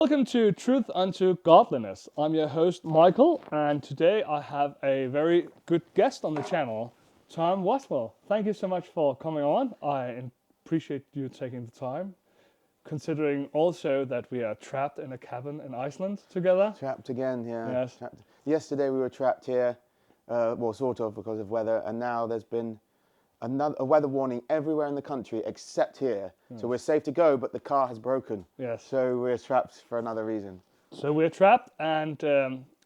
Welcome to Truth Unto Godliness. I'm your host, Michael, and today I have a very good guest on the channel, Tom Roswell. Thank you so much for coming on. I appreciate you taking the time, considering also that we are trapped in a cabin in Iceland together. Trapped again, yeah. Yes. Trapped. Yesterday we were trapped here, well, sort of because of weather, and now there's been a weather warning everywhere in the country except here. So we're safe to go, but the car has broken. Yes. So we're trapped for another reason. So we're trapped, and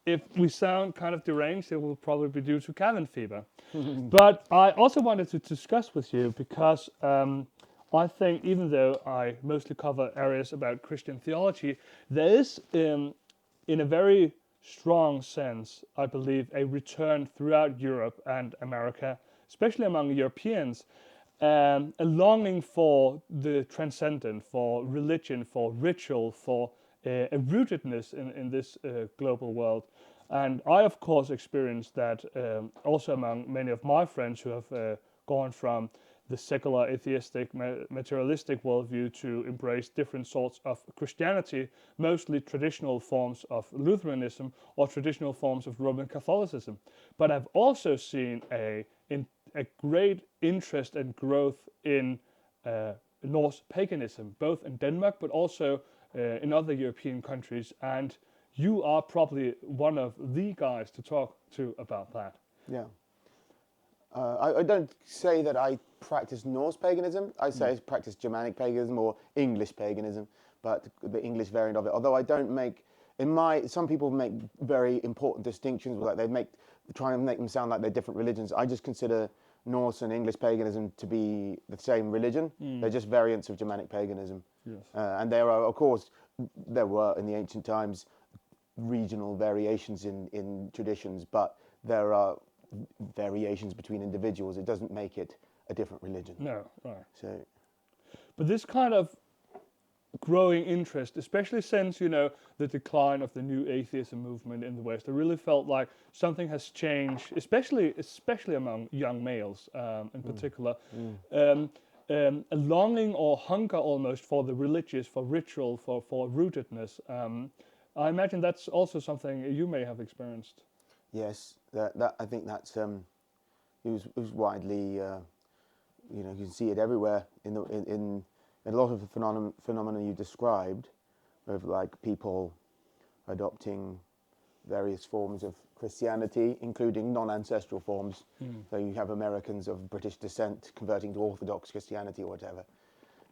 if we sound kind of deranged, it will probably be due to cabin fever. But I also wanted to discuss with you because I think even though I mostly cover areas about Christian theology, there is, in a very strong sense, I believe, a return throughout Europe and America, especially among Europeans, a longing for the transcendent, for religion, for ritual, for a rootedness in this global world. And I, of course, experienced that also among many of my friends who have gone from the secular, atheistic, materialistic worldview to embrace different sorts of Christianity, mostly traditional forms of Lutheranism or traditional forms of Roman Catholicism. But I've also seen a great interest and growth in Norse paganism, both in Denmark but also in other European countries. And you are probably one of the guys to talk to about that. Yeah. I don't say that I practice Norse paganism. I say I practice Germanic paganism or English paganism, but the English variant of it. Although I don't make, some people make very important distinctions, like try and make them sound like they're different religions. I just consider Norse and English paganism to be the same religion. They're just variants of Germanic paganism. Yes. And there are, of course, there were in the ancient times regional variations in traditions, but there are variations between individuals. It doesn't make it a different religion. No, right. So, but this kind of growing interest, especially since, the decline of the new atheism movement in the West, I really felt like something has changed, especially among young males in particular. A longing or hunger almost for the religious, for ritual, for rootedness. I imagine that's also something you may have experienced. yes, that I think that's it was widely, you can see it everywhere in a lot of the phenomena you described, of like people adopting various forms of Christianity, including non-ancestral forms. So you have Americans of British descent converting to Orthodox Christianity or whatever.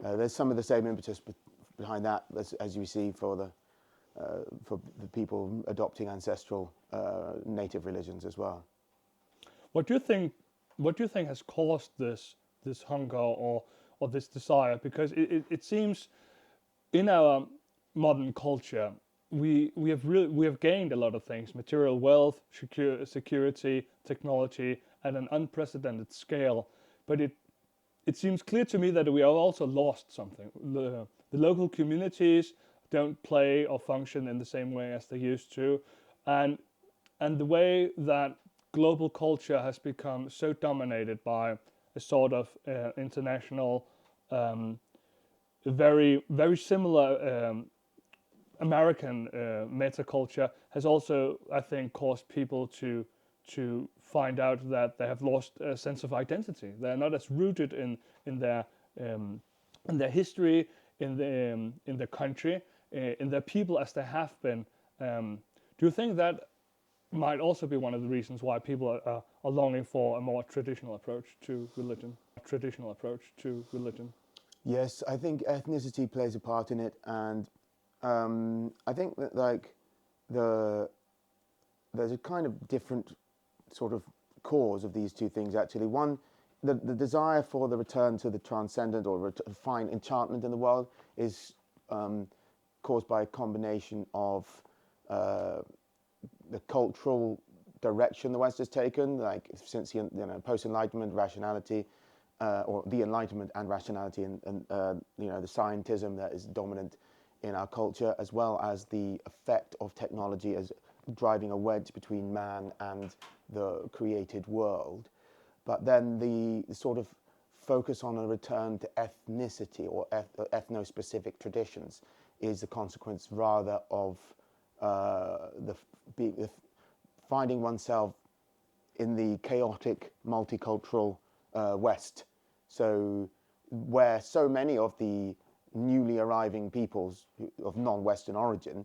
There's some of the same impetus behind that as you see for the people adopting ancestral native religions as well. What do you think? What do you think has caused this hunger or this desire? Because it seems in our modern culture we have gained a lot of things: material wealth, security, technology, at an unprecedented scale. But it seems clear to me that we have also lost something. The local communities don't play or function in the same way as they used to, and the way that global culture has become so dominated by a sort of international, very very similar American metaculture has also, I think, caused people to find out that they have lost a sense of identity. They're not as rooted in their history, in the country, in their people as they have been. Do you think that might also be one of the reasons why people are longing for a more traditional approach to religion? Yes, I think ethnicity plays a part in it, and I think that there's a kind of different sort of cause of these two things actually. One, the desire for the return to the transcendent or to find enchantment in the world is caused by a combination of the cultural direction the West has taken, like since post-Enlightenment rationality, or the Enlightenment and rationality, and the scientism that is dominant in our culture, as well as the effect of technology as driving a wedge between man and the created world. But then the sort of focus on a return to ethnicity or ethno-specific traditions is a consequence rather of finding oneself in the chaotic, multicultural West. So where so many of the newly arriving peoples of non-Western origin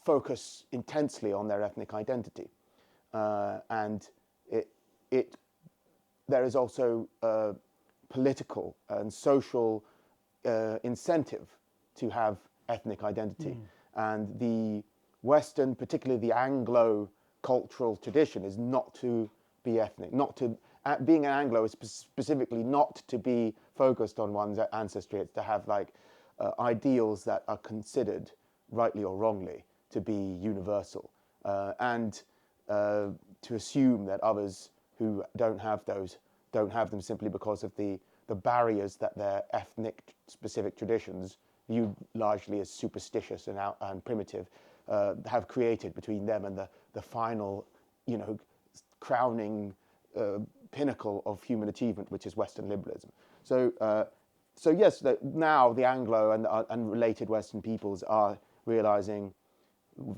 focus intensely on their ethnic identity. And there is also a political and social incentive to have ethnic identity. And the Western, particularly the Anglo-cultural tradition, is not to be ethnic, being an Anglo is specifically not to be focused on one's ancestry. It's to have ideals that are considered, rightly or wrongly, to be universal, and to assume that others who don't have those don't have them simply because of the barriers that their ethnic specific traditions, viewed largely as superstitious and primitive, have created between them and the final, crowning pinnacle of human achievement, which is Western liberalism. So yes, now the Anglo and related Western peoples are realizing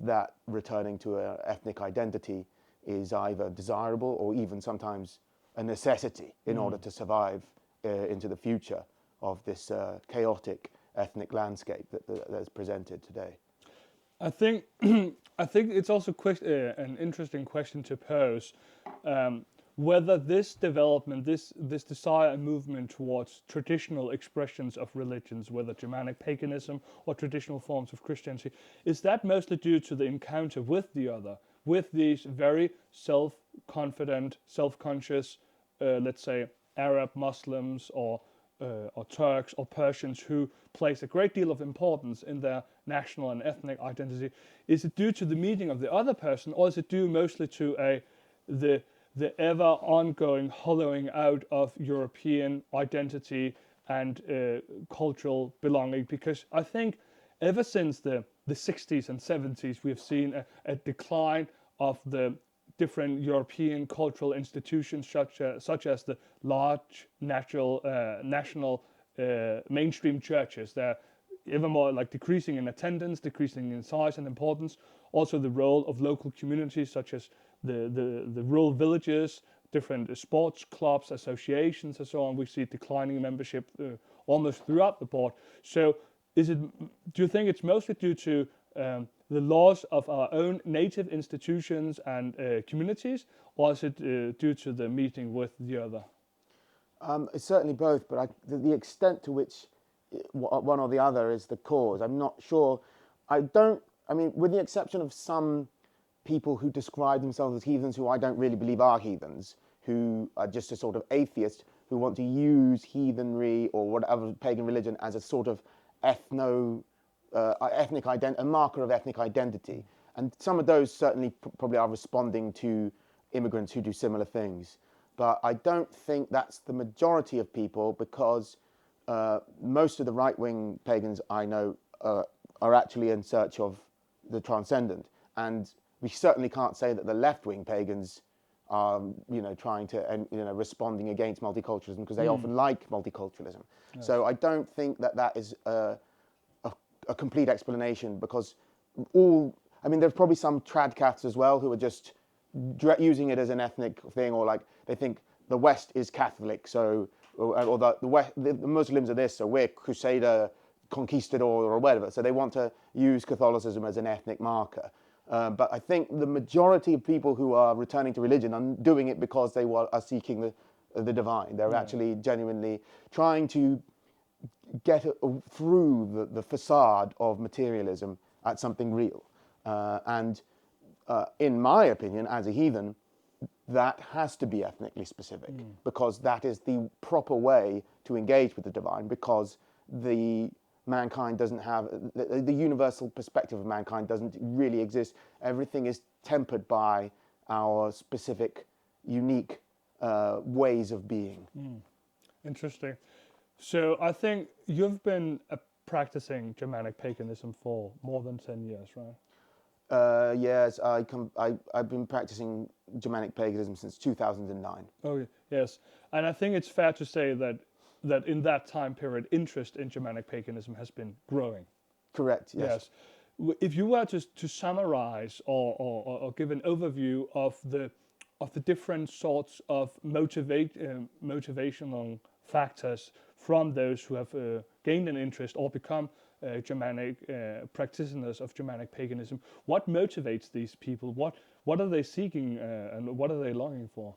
that returning to an ethnic identity is either desirable or even sometimes a necessity in order to survive into the future of this chaotic ethnic landscape that's presented today. I think it's also an interesting question to pose, whether this development, this desire and movement towards traditional expressions of religions, whether Germanic paganism or traditional forms of Christianity, is that mostly due to the encounter with the other, with these very self-confident, self-conscious, let's say, Arab Muslims or Turks or Persians who place a great deal of importance in their national and ethnic identity? Is it due to the meeting of the other person, or is it due mostly to the ever ongoing hollowing out of European identity and cultural belonging? Because I think ever since the 60s and 70s, we've seen a decline of the different European cultural institutions, such as the large national mainstream churches. They're ever more decreasing in attendance, decreasing in size and importance. Also the role of local communities, such as the rural villages, different sports clubs, associations, and so on. We see declining membership almost throughout the board. So, do you think it's mostly due to the loss of our own native institutions and communities, or is it due to the meeting with the other? It's certainly both, but the extent to which one or the other is the cause, I'm not sure. With the exception of some people who describe themselves as heathens, who I don't really believe are heathens, who are just a sort of atheist, who want to use heathenry or whatever pagan religion as a sort of a marker of ethnic identity. And some of those certainly probably are responding to immigrants who do similar things. But I don't think that's the majority of people, because most of the right-wing pagans I know are actually in search of the transcendent. And we certainly can't say that the left-wing pagans are, trying to, responding against multiculturalism, because they often like multiculturalism. Yes. So I don't think that is a complete explanation, because there's probably some tradcaths as well who are just using it as an ethnic thing, or they think the West is Catholic, so or the Muslims are this, so we're Crusader, conquistador, or whatever. So they want to use Catholicism as an ethnic marker. But I think the majority of people who are returning to religion are doing it because they are seeking the divine. They're actually genuinely trying to get through the facade of materialism at something real. And in my opinion, as a heathen, that has to be ethnically specific, because that is the proper way to engage with the divine, because mankind doesn't have, the universal perspective of mankind doesn't really exist. Everything is tempered by our specific, unique ways of being. Interesting. So I think you've been practicing Germanic paganism for more than 10 years, right? Yes, I've been practicing Germanic paganism since 2009. Oh, yes. And I think it's fair to say that in that time period, interest in Germanic paganism has been growing. Correct. Yes. If you were to summarize or give an overview of the different sorts of motivational factors from those who have gained an interest or become Germanic practitioners of Germanic paganism, what motivates these people? What are they seeking and what are they longing for?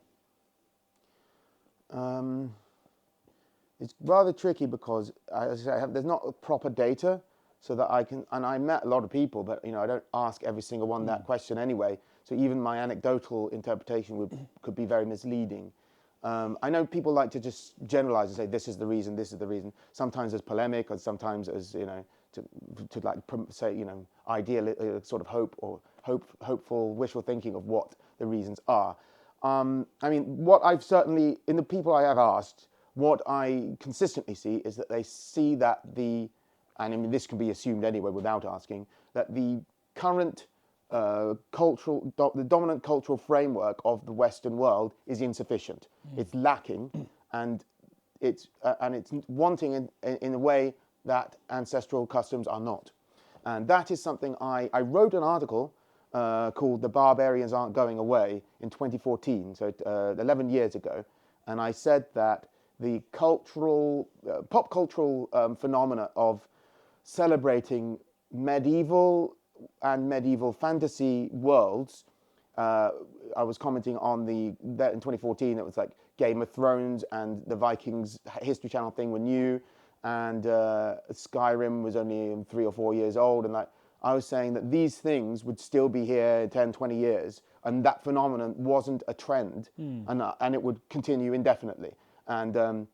It's rather tricky because, as I say, there's not proper data, so that I can. And I met a lot of people, but I don't ask every single one that question anyway. So even my anecdotal interpretation could be very misleading. I know people like to just generalize and say this is the reason, this is the reason. Sometimes as polemic, or sometimes as to like say ideal sort of hope or hopeful wishful thinking of what the reasons are. I mean, what I've certainly in the people I have asked, what I consistently see is that they see that and I mean this can be assumed anyway without asking, that the current the dominant cultural framework of the Western world is insufficient. It's lacking, and it's wanting in a way that ancestral customs are not. And that is something I wrote an article called "The Barbarians Aren't Going Away" in 2014, so 11 years ago, and I said that the pop cultural phenomena of celebrating medieval and medieval fantasy worlds. I was commenting on that in 2014. It was like Game of Thrones and the Vikings History Channel thing were new, and Skyrim was only 3 or 4 years old. And I was saying that these things would still be here in 10, 20 years, and that phenomenon wasn't a trend, and it would continue indefinitely. And the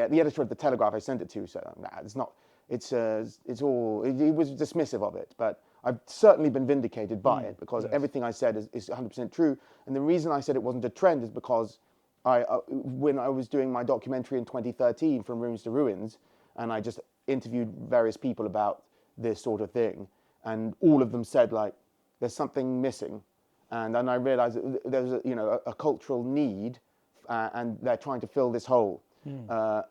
editor of the Telegraph I sent it to said, "Nah, it's not. It's all." He was dismissive of it, but I've certainly been vindicated by it because everything I said is 100% true. And the reason I said it wasn't a trend is because when I was doing my documentary in 2013, From Ruins to Ruins, and I just interviewed various people about this sort of thing, and all of them said there's something missing, and then I realized that there's a cultural need, and they're trying to fill this hole.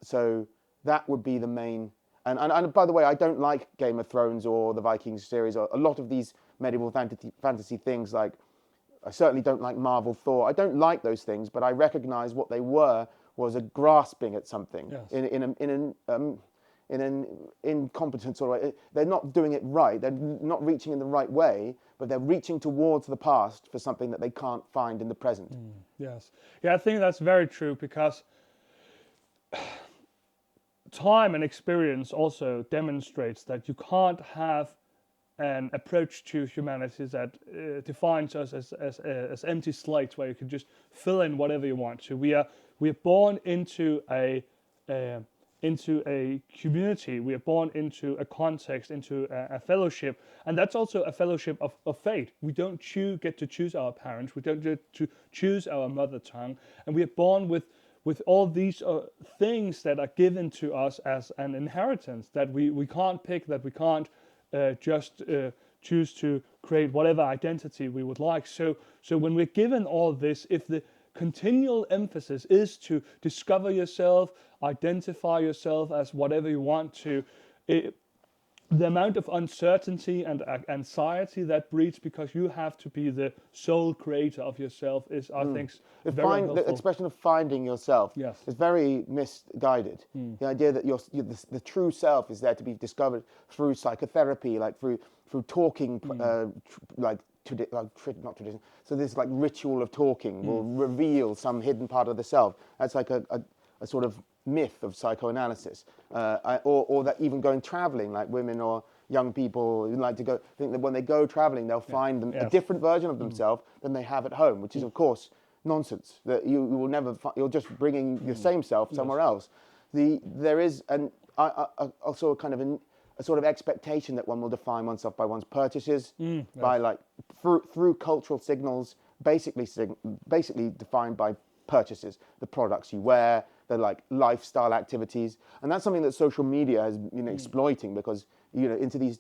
So that would be the main. And by the way, I don't like Game of Thrones or the Vikings series or a lot of these medieval fantasy things. Like, I certainly don't like Marvel Thor. I don't like those things, but I recognize what they was a grasping at something in an incompetent sort of way. They're not doing it right. They're not reaching in the right way, but they're reaching towards the past for something that they can't find in the present. Yes. Yeah, I think that's very true because time and experience also demonstrates that you can't have an approach to humanity that defines us as empty slates where you can just fill in whatever you want to. We are born into a community. We are born into a context, into a fellowship, and that's also a fellowship of fate. We don't get to choose our parents. We don't get to choose our mother tongue, and we are born with all these things that are given to us as an inheritance that we can't pick, that we can't just choose to create whatever identity we would like. So when we're given all this, if the continual emphasis is to discover yourself, identify yourself as whatever you want to, the amount of uncertainty and anxiety that breeds because you have to be the sole creator of yourself is, I think, very helpful. The expression of finding yourself is very misguided. The idea that the true self is there to be discovered through psychotherapy, like through talking, not tradition. So this ritual of talking will reveal some hidden part of the self. That's like a sort of myth of psychoanalysis, or that even going traveling, like women or young people who like to go, think that when they go traveling they'll find a different version of themselves than they have at home, which is of course nonsense. That you will never you're just bringing your same self somewhere else. There is also a kind of a sort of expectation that one will define oneself by one's purchases, by through cultural signals, basically defined by purchases, the products you wear, the lifestyle activities, and that's something that social media has exploiting, because into these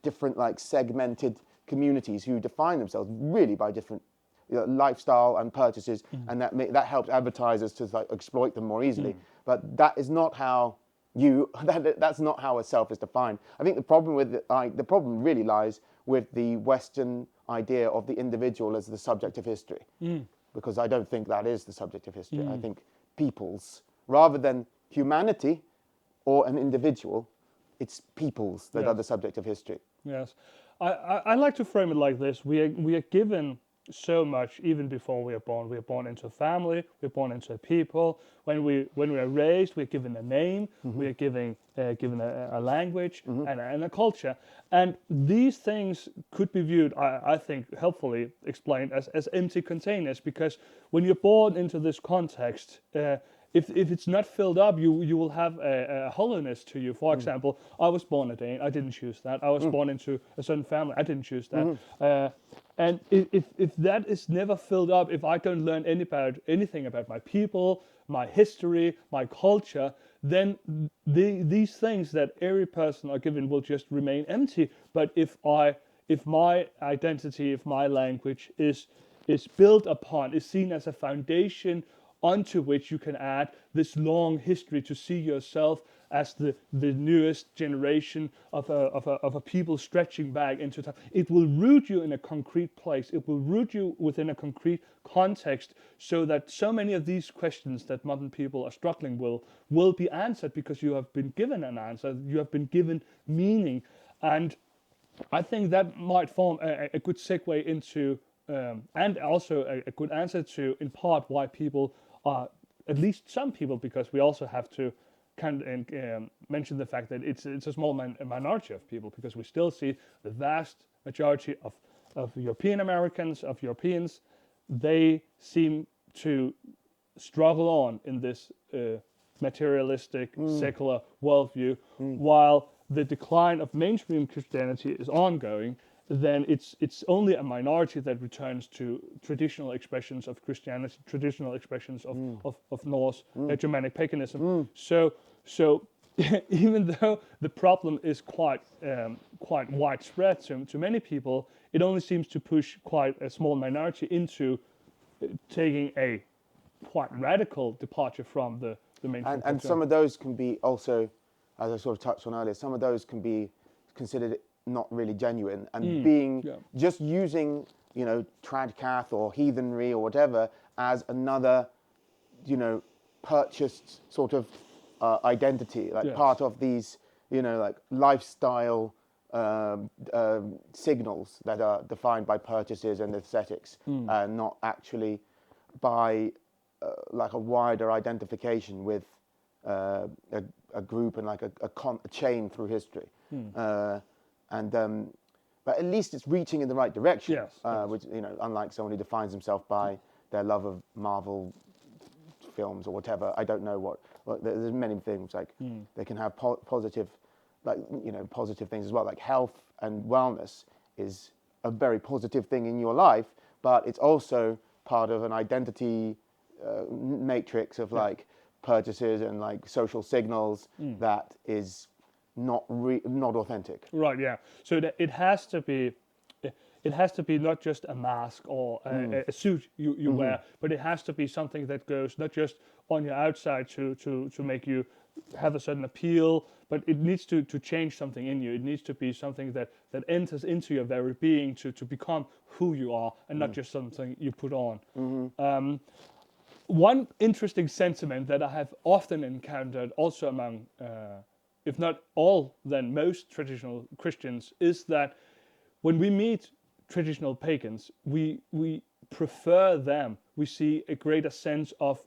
different segmented communities who define themselves really by different lifestyle and purchases, and that helps advertisers to exploit them more easily. But that is not how that's not how a self is defined. I think the problem with the problem really lies with the Western idea of the individual as the subject of history, because I don't think that is the subject of history. I think peoples, rather than humanity or an individual, it's peoples that are the subject of history. Yes, I like to frame it like this: we are given so much even before we are born. We are born into a family. We're born into a people. When we are raised, we're given a name. We are given a language and a culture. And these things could be viewed, I think, helpfully explained as empty containers, because when you're born into this context, if it's not filled up, you will have a hollowness to you. For example, I was born a Dane. I didn't choose that. I was born into a certain family. I didn't choose that. And if that is never filled up, if I don't learn anything about my people, my history, my culture, then these things that every person are given will just remain empty. But if my identity, if my language is built upon, is seen as a foundation onto which you can add this long history to see yourself as the newest generation of a people stretching back into time. It will root you in a concrete place. It will root you within a concrete context, so that so many of these questions that modern people are struggling with will be answered because you have been given an answer. You have been given meaning. And I think that might form a good segue into, and also a good answer to, in part, why people are, at least some people, because we also have to kind of mention the fact that it's a small minority of people, because we still see the vast majority of European Americans, of Europeans, they seem to struggle on in this materialistic, secular worldview, while the decline of mainstream Christianity is ongoing. Then it's only a minority that returns to traditional expressions of Christianity, traditional expressions of Norse Germanic paganism. So even though the problem is quite widespread to many people, it only seems to push quite a small minority into taking a quite radical departure from the mainstream. And some of those can be also, as I sort of touched on earlier, some of those can be considered not really genuine, and being just using, tradcath or heathenry or whatever as another, purchased sort of identity, like part of these, like lifestyle signals that are defined by purchases and aesthetics, and not actually by like a wider identification with a group and like a chain through history. But at least it's reaching in the right direction. Which, unlike someone who defines himself by their love of Marvel films or whatever. I don't know what there's many things, like they can have positive, like, positive things as well. Like health and wellness is a very positive thing in your life, but it's also part of an identity matrix of like purchases and like social signals that is not authentic. Right. Yeah. So that it has to be not just a mask or a suit you wear, but it has to be something that goes not just on your outside to make you have a certain appeal, but it needs to change something in you. It needs to be something that enters into your very being to become who you are, and not just something you put on. One interesting sentiment that I have often encountered also among if not all, then most traditional Christians, is that when we meet traditional pagans, we prefer them. We see a greater sense of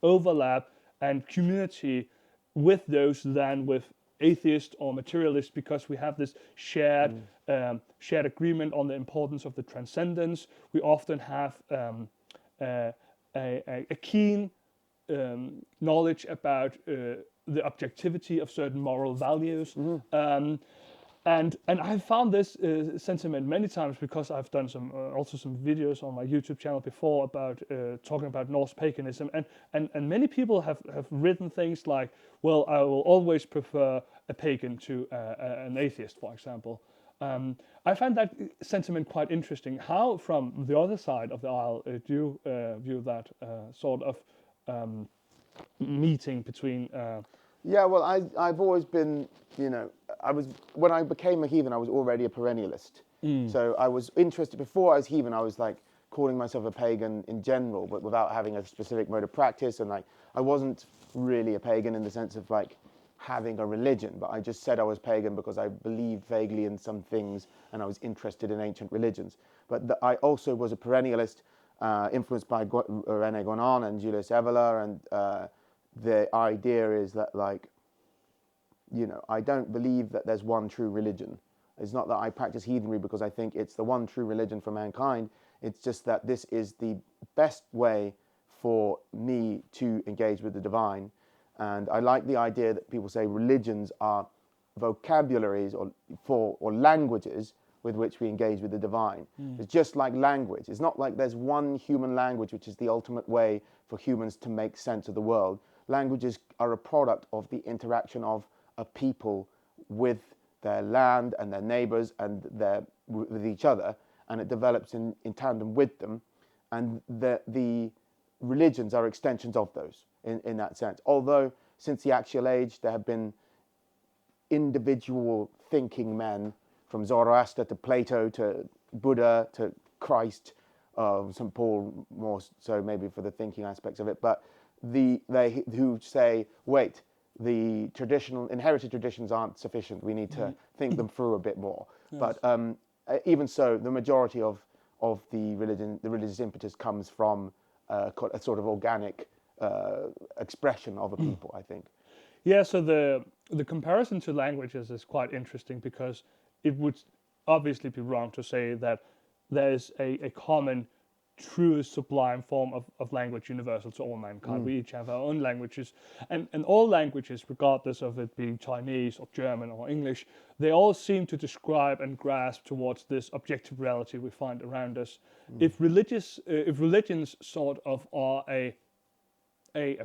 overlap and community with those than with atheists or materialists, because we have this shared agreement on the importance of the transcendence. We often have a keen knowledge about the objectivity of certain moral values. And I've found this sentiment many times, because I've done some videos on my YouTube channel before about talking about Norse paganism, and many people have written things like, well, I will always prefer a pagan to an atheist, for example. I find that sentiment quite interesting. How, from the other side of the aisle, do you view that sort of meeting between Yeah, well, I've always been, when I became a heathen, I was already a perennialist. So I was interested, before I was heathen, I was like calling myself a pagan in general, but without having a specific mode of practice. And like, I wasn't really a pagan in the sense of like having a religion, but I just said I was pagan because I believed vaguely in some things and I was interested in ancient religions. But I also was a perennialist, influenced by René Guénon and Julius Evola, and the idea is that, like, I don't believe that there's one true religion. It's not that I practice heathenry because I think it's the one true religion for mankind. It's just that this is the best way for me to engage with the divine. And I like the idea that people say religions are vocabularies or languages with which we engage with the divine. It's just like language. It's not like there's one human language which is the ultimate way for humans to make sense of the world. Languages are a product of the interaction of a people with their land and their neighbors and with each other, and it develops in tandem with them. And the religions are extensions of those in that sense. Although since the Axial Age, there have been individual thinking men, from Zoroaster to Plato to Buddha to Christ, St. Paul more so maybe for the thinking aspects of it, but who say, wait, the inherited traditions aren't sufficient. We need to think them through a bit more. Yes. But even so, the majority of the religious impetus comes from a sort of organic expression of a people, I think. Yeah, so the comparison to languages is quite interesting, because it would obviously be wrong to say that there is a common, true, sublime form of language universal to all mankind. We each have our own languages, and all languages, regardless of it being Chinese or German or English, they all seem to describe and grasp towards this objective reality we find around us. If religions sort of are a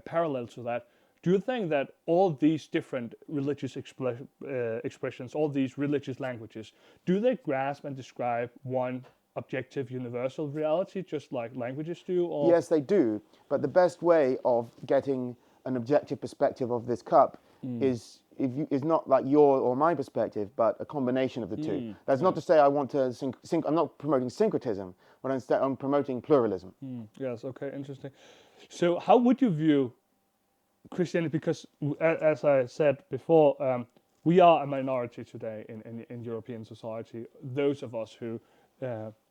parallel to that, do you think that all these different religious expressions, all these religious languages, do they grasp and describe one objective universal reality, just like languages do? Or? Yes, they do. But the best way of getting an objective perspective of this cup is not like your or my perspective, but a combination of the two. That's not to say I want to I'm not promoting syncretism, but instead I'm promoting pluralism. Yes, okay, interesting. So how would you view Christianity? Because as I said before, we are a minority today in European society, those of us who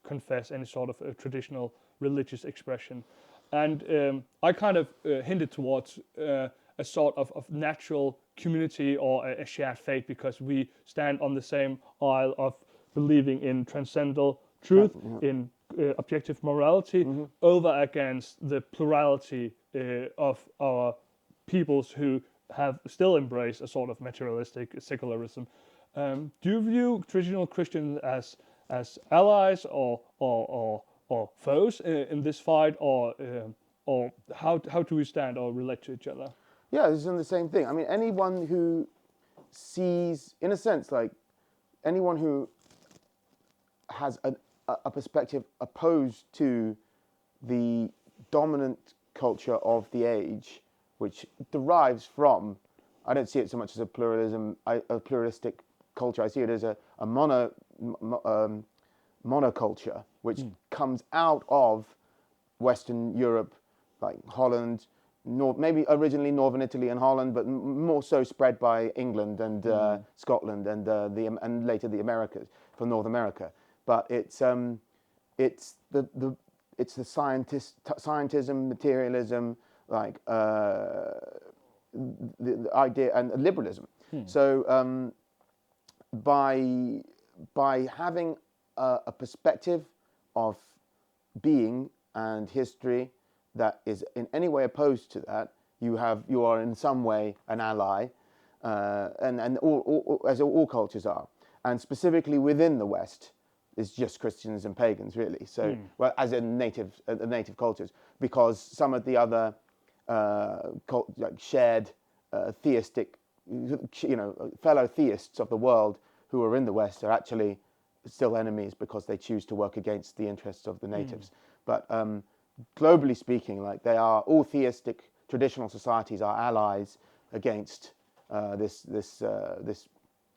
confess any sort of a traditional religious expression. And I kind of hinted towards a sort of natural community or a shared faith, because we stand on the same aisle of believing in transcendental truth, in objective morality, over against the plurality of our peoples who have still embraced a sort of materialistic secularism. Do you view traditional Christians as allies or foes in this fight, or how do we stand or relate to each other? Yeah, this is the same thing. I mean, anyone who sees, in a sense, like anyone who has a perspective opposed to the dominant culture of the age, which derives from, I don't see it so much as a pluralistic culture. I see it as a monoculture, which comes out of Western Europe, like Holland, maybe originally Northern Italy and Holland, but more so spread by England and Scotland and later the Americas, from North America. But it's the scientism, materialism, like the idea, and liberalism. So by having a perspective of being and history that is in any way opposed to that, you are in some way an ally, and as all cultures are, and specifically within the West, it's just Christians and pagans, really. So, well, as in native cultures, because some of the other like shared theistic, fellow theists of the world who are in the West are actually still enemies because they choose to work against the interests of the natives. But globally speaking, like, they are all theistic traditional societies are allies against this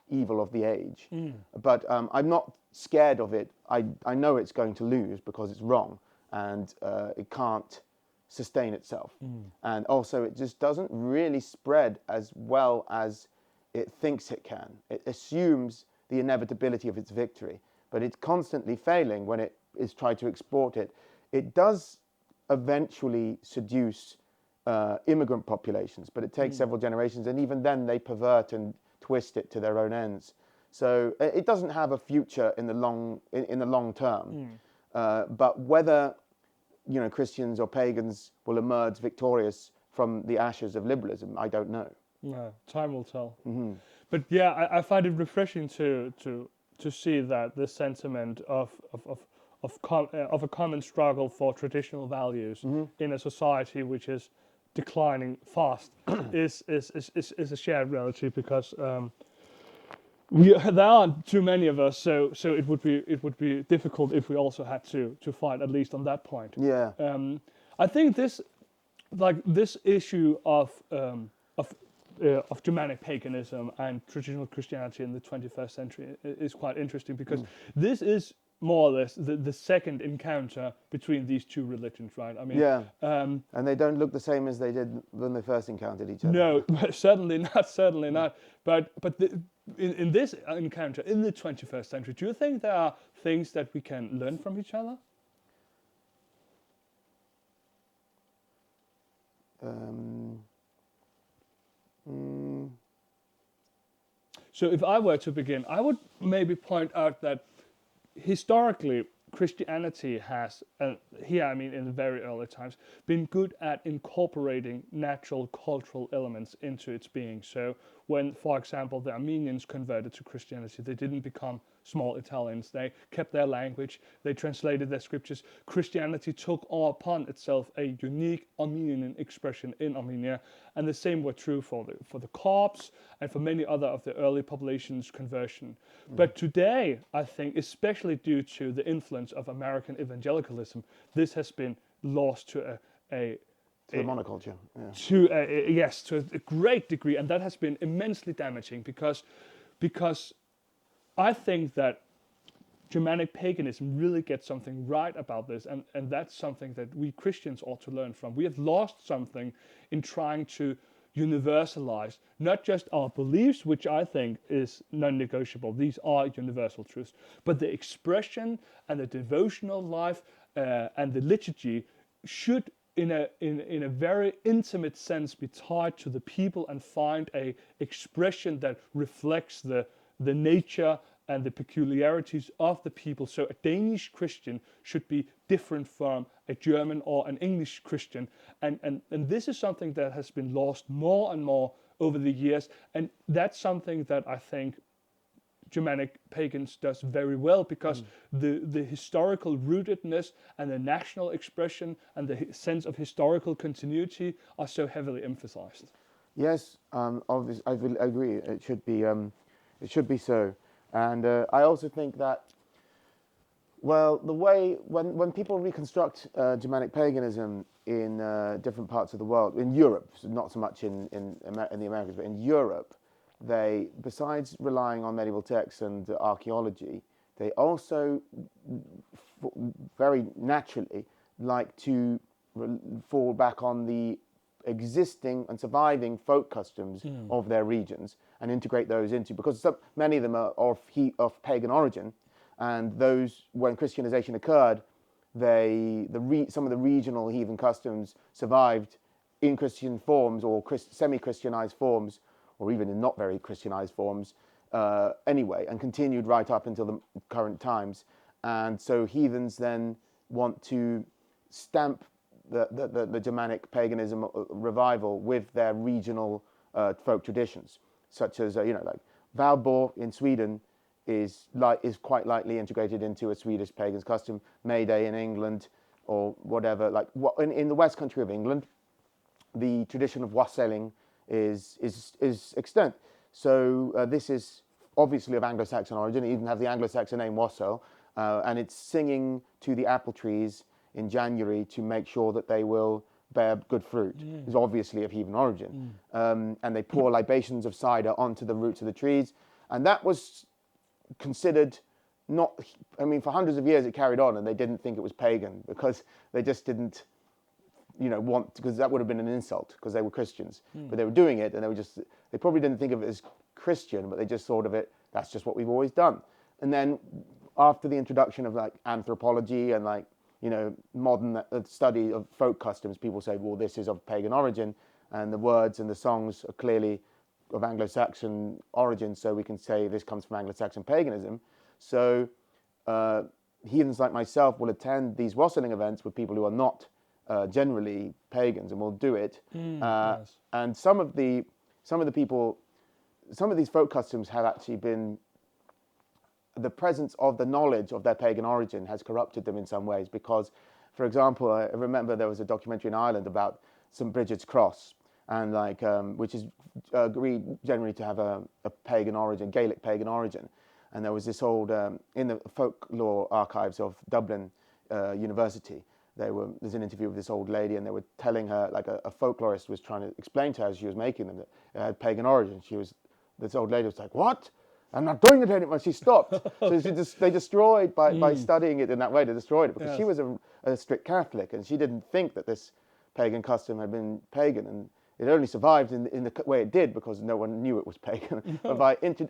evil of the age. But I'm not scared of it. I know it's going to lose because it's wrong, and it can't sustain itself. And also it just doesn't really spread as well as it thinks it can. It assumes the inevitability of its victory, but it's constantly failing when it is tried to export it. It does eventually seduce immigrant populations, but it takes several generations, and even then they pervert and twist it to their own ends. So it doesn't have a future in the long term. But whether Christians or pagans will emerge victorious from the ashes of liberalism, I don't know. No, time will tell. But yeah, I find it refreshing to see that the sentiment of a common struggle for traditional values in a society which is declining fast is a shared reality, because there aren't too many of us, so it would be difficult if we also had to fight, at least on that point. Yeah. I think this issue of Germanic paganism and traditional Christianity in the 21st century is quite interesting, because this is more or less the second encounter between these two religions, right? I mean, yeah. And they don't look the same as they did when they first encountered each other. No, certainly not. But in this encounter in the 21st century, do you think there are things that we can learn from each other? So if I were to begin, I would maybe point out that historically, Christianity has, here I mean in the very early times, been good at incorporating natural cultural elements into its being. So when, for example, the Armenians converted to Christianity, they didn't become small Italians. They kept their language, they translated their scriptures. Christianity took upon itself a unique Armenian expression in Armenia, and the same were true for the Copts and for many other of the early populations' conversion. But today, I think, especially due to the influence of American evangelicalism, this has been lost to the monoculture. Yeah. To a great degree, and that has been immensely damaging, because I think that Germanic paganism really gets something right about this, and that's something that we Christians ought to learn from. We have lost something in trying to universalize not just our beliefs, which I think is non-negotiable, these are universal truths, but the expression and the devotional life and the liturgy should in a very intimate sense be tied to the people and find a expression that reflects the nature and the peculiarities of the people. So a Danish Christian should be different from a German or an English Christian. And this is something that has been lost more and more over the years. And that's something that I think Germanic pagans does very well, because the historical rootedness and the national expression and the sense of historical continuity are so heavily emphasized. Yes, obviously, I will agree. It should be so. And I also think that, well, the way when people reconstruct Germanic paganism in different parts of the world, in Europe, not so much in the Americas, but in Europe, they, besides relying on medieval texts and archaeology, they also very naturally like to fall back on the existing and surviving folk customs of their regions and integrate those into, because many of them are of pagan origin, and those, when Christianization occurred, some of the regional heathen customs survived in Christian forms or semi-Christianized forms, or even in not very Christianized forms anyway, and continued right up until the current times. And so heathens then want to stamp the Germanic paganism revival with their regional folk traditions, such as like Valborg in Sweden is quite likely integrated into a Swedish pagan's custom. May Day in England, or whatever. Like in the West Country of England, the tradition of wassailing is extant. So this is obviously of Anglo-Saxon origin. It even have the Anglo-Saxon name wassail, and it's singing to the apple trees in January to make sure that they will bear good fruit is obviously of heathen origin. And they pour libations of cider onto the roots of the trees. And that was considered not, I mean, for hundreds of years it carried on, and they didn't think it was pagan because they just didn't, because that would have been an insult because they were Christians. But they were doing it, and they probably didn't think of it as Christian, but they just thought of it, that's just what we've always done. And then after the introduction of like anthropology and like, modern study of folk customs, people say, well, this is of pagan origin, and the words and the songs are clearly of Anglo-Saxon origin, so we can say this comes from Anglo-Saxon paganism. So heathens like myself will attend these wassailing events with people who are not generally pagans, and will do it. Yes. And some of these folk customs have actually been, the presence of the knowledge of their pagan origin has corrupted them in some ways, because, for example, I remember there was a documentary in Ireland about St. Bridget's Cross, and like which is agreed generally to have a pagan origin, Gaelic pagan origin. And there was this old, in the folklore archives of Dublin University, there's an interview with this old lady, and they were telling her, like a folklorist was trying to explain to her as she was making them, that it had pagan origin. This old lady was like, what? I'm not doing it anymore. She stopped. So they destroyed, by studying it in that way, they destroyed it, because she was a strict Catholic, and she didn't think that this pagan custom had been pagan, and it only survived in the way it did because no one knew it was pagan.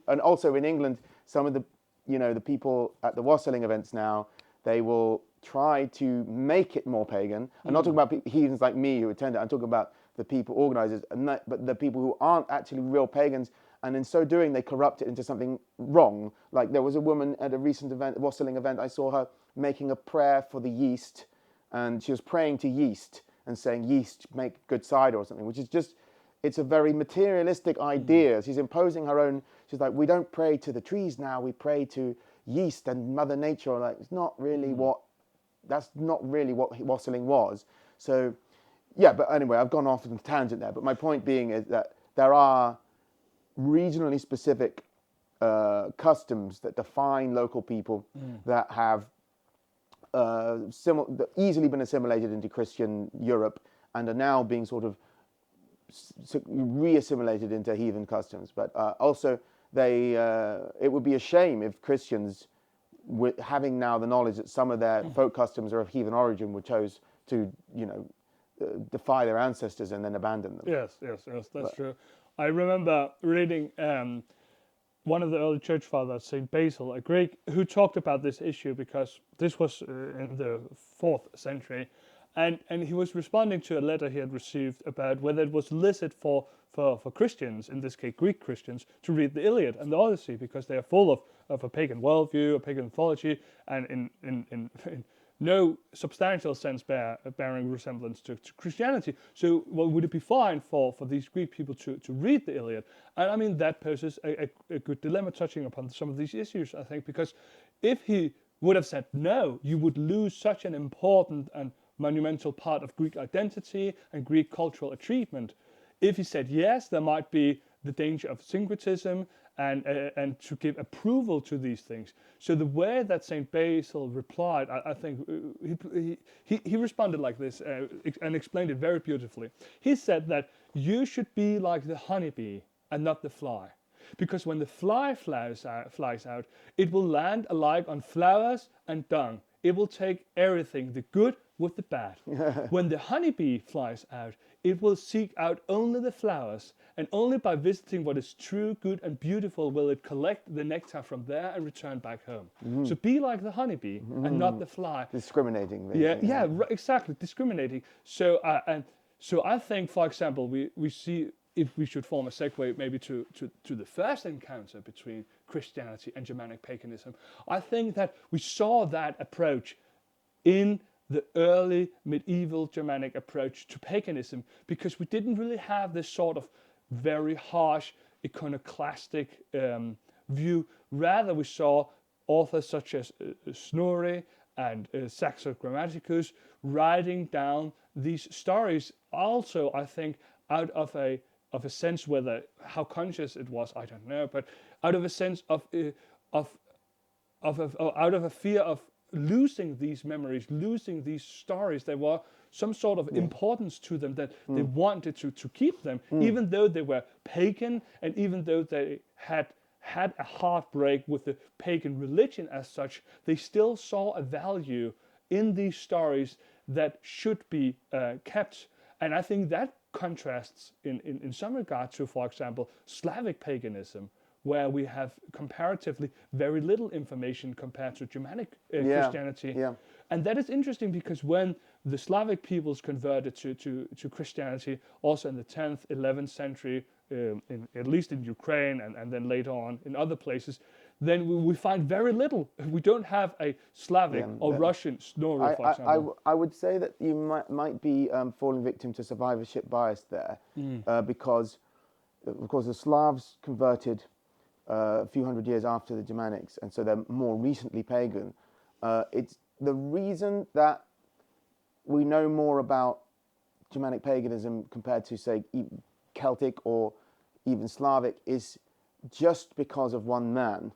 And also in England, some of the people at the wassailing events now, they will try to make it more pagan. I'm not talking about heathens like me who attend it. I'm talking about the people, organisers, but the people who aren't actually real pagans. And in so doing, they corrupt it into something wrong. Like there was a woman at a recent event, wassailing event, I saw her making a prayer for the yeast, and she was praying to yeast and saying, yeast, make good cider or something, which is just, it's a very materialistic idea. She's imposing her own, she's like, we don't pray to the trees now, we pray to yeast and Mother Nature. Like, it's not really that's not really what wassailing was. So, yeah, but anyway, I've gone off on a tangent there. But my point being is that there are regionally specific customs that define local people that have easily been assimilated into Christian Europe and are now being sort of re-assimilated into heathen customs. But also, it would be a shame if Christians, having now the knowledge that some of their folk customs are of heathen origin, would chose to, defy their ancestors and then abandon them. Yes, that's true. I remember reading one of the early church fathers, Saint Basil, a Greek, who talked about this issue, because this was in the 4th century, and he was responding to a letter he had received about whether it was licit for Christians, in this case Greek Christians, to read the Iliad and the Odyssey, because they are full of a pagan worldview, a pagan mythology, and in no substantial sense bearing resemblance to Christianity. So, well, would it be fine for these Greek people to read the Iliad? And I mean, that poses a good dilemma, touching upon some of these issues, I think, because if he would have said no, you would lose such an important and monumental part of Greek identity and Greek cultural achievement. If he said yes, there might be the danger of syncretism and to give approval to these things. So the way that Saint Basil replied, I think he responded like this and explained it very beautifully. He said that you should be like the honeybee and not the fly, because when the fly flies out, it will land alike on flowers and dung. It will take everything, the good with the bad. When the honeybee flies out, it will seek out only the flowers, and only by visiting what is true, good, and beautiful will it collect the nectar from there and return back home. So be like the honeybee and not the fly. Discriminating. Yeah, exactly, discriminating. So so I think, for example, we see, if we should form a segue maybe to the first encounter between Christianity and Germanic paganism, I think that we saw that approach in the early medieval Germanic approach to paganism, because we didn't really have this sort of very harsh iconoclastic view. Rather, we saw authors such as Snorri and Saxo Grammaticus writing down these stories. Also, I think out of a sense, whether how conscious it was, I don't know, but out of a sense of out of a fear of losing these memories, losing these stories. There were some sort of importance to them that they wanted to keep them, even though they were pagan, and even though they had a heartbreak with the pagan religion as such, they still saw a value in these stories that should be kept. And I think that contrasts in some regard to, for example, Slavic paganism, where we have comparatively very little information compared to Germanic Christianity. Yeah. And that is interesting because when the Slavic peoples converted to Christianity, also in the 10th, 11th century, at least in Ukraine and then later on in other places, then we find very little. We don't have a Slavic or Russian Snorri, for example. I would say that you might be falling victim to survivorship bias there, because, of course, the Slavs converted a few hundred years after the Germanics, and so they're more recently pagan. It's the reason that we know more about Germanic paganism compared to, say, Celtic or even Slavic is just because of one man.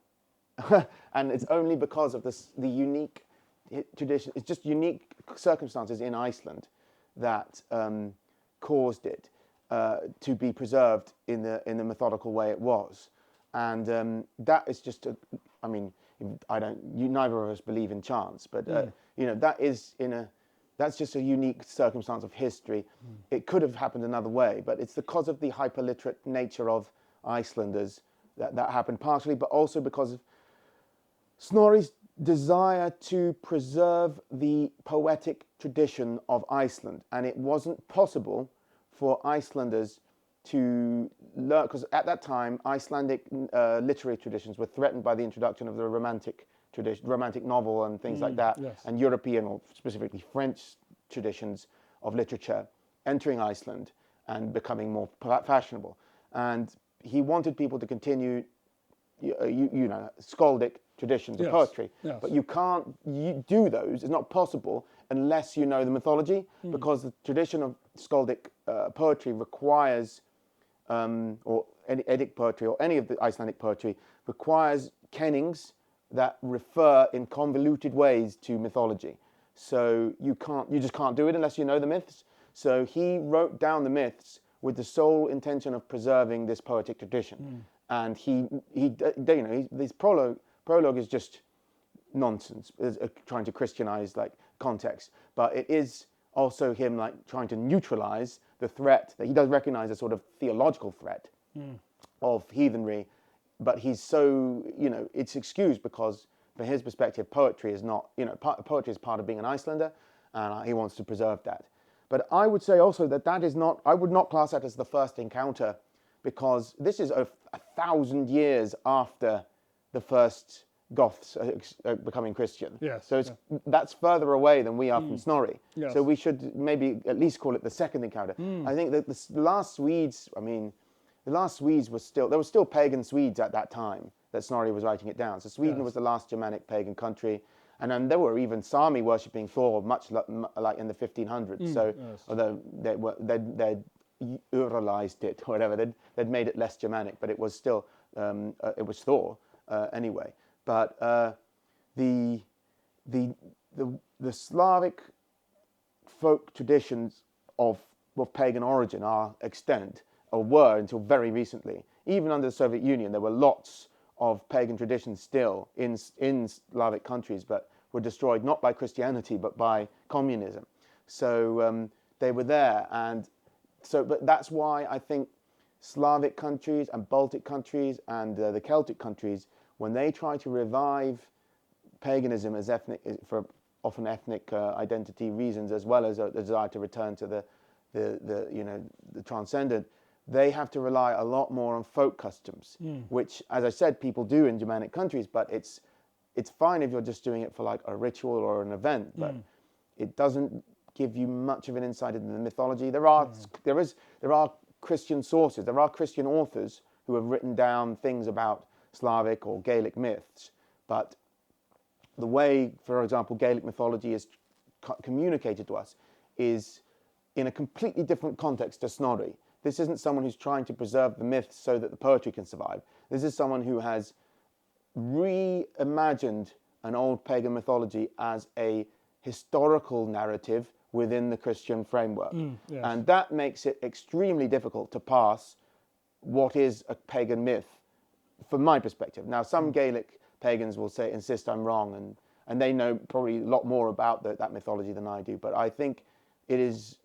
And it's only because of the unique tradition, it's just unique circumstances in Iceland that caused it to be preserved in the methodical way it was. And that is just neither of us believe in chance, but that's just a unique circumstance of history. It could have happened another way, but it's because of the hyperliterate nature of Icelanders that happened partially, but also because of Snorri's desire to preserve the poetic tradition of Iceland. And it wasn't possible for Icelanders to learn, because at that time, Icelandic literary traditions were threatened by the introduction of the Romantic tradition, Romantic novel and things like that, and European, or specifically French, traditions of literature entering Iceland and becoming more fashionable. And he wanted people to continue, skaldic traditions of poetry. But you can't do those. It's not possible unless you know the mythology, because the tradition of skaldic poetry requires, or Eddic poetry, or any of the Icelandic poetry, requires kennings that refer in convoluted ways to mythology. So you just can't do it unless you know the myths. So he wrote down the myths with the sole intention of preserving this poetic tradition. And this prologue is just nonsense, trying to Christianize context. But it is also him trying to neutralize the threat that he does recognize, a sort of theological threat of heathenry. But he's so, it's excused because, from his perspective, poetry is not, poetry is part of being an Icelander, and he wants to preserve that. But I would say also that is not, I would not class that as the first encounter, because this is a 1,000 years after the first Goths becoming Christian. So that's further away than we are from Snorri. So we should maybe at least call it the second encounter. I think that the last Swedes, the last Swedes there were still pagan Swedes at that time that Snorri was writing it down. So Sweden was the last Germanic pagan country. And then there were even Sami worshipping Thor, much like in the 1500s. So although they'd Uralized it, or whatever, they'd made it less Germanic, but it was still, it was Thor anyway. But the Slavic folk traditions of pagan origin are extant, or were until very recently. Even under the Soviet Union, there were lots of pagan traditions still in Slavic countries, but were destroyed not by Christianity, but by communism. So they were there, but that's why I think Slavic countries and Baltic countries and the Celtic countries, when they try to revive paganism as ethnic, for often ethnic identity reasons, as well as a desire to return to the transcendent, they have to rely a lot more on folk customs, which, as I said, people do in Germanic countries, but it's fine if you're just doing it for a ritual or an event, but it doesn't give you much of an insight into the mythology. There are Christian sources, there are Christian authors who have written down things about Slavic or Gaelic myths, but the way, for example, Gaelic mythology is communicated to us is in a completely different context to Snorri. This isn't someone who's trying to preserve the myths so that the poetry can survive. This is someone who has reimagined an old pagan mythology as a historical narrative within the Christian framework. Yes. And that makes it extremely difficult to pass what is a pagan myth from my perspective. Now, some Gaelic pagans will insist I'm wrong, and they know probably a lot more about that mythology than I do. But I think it is,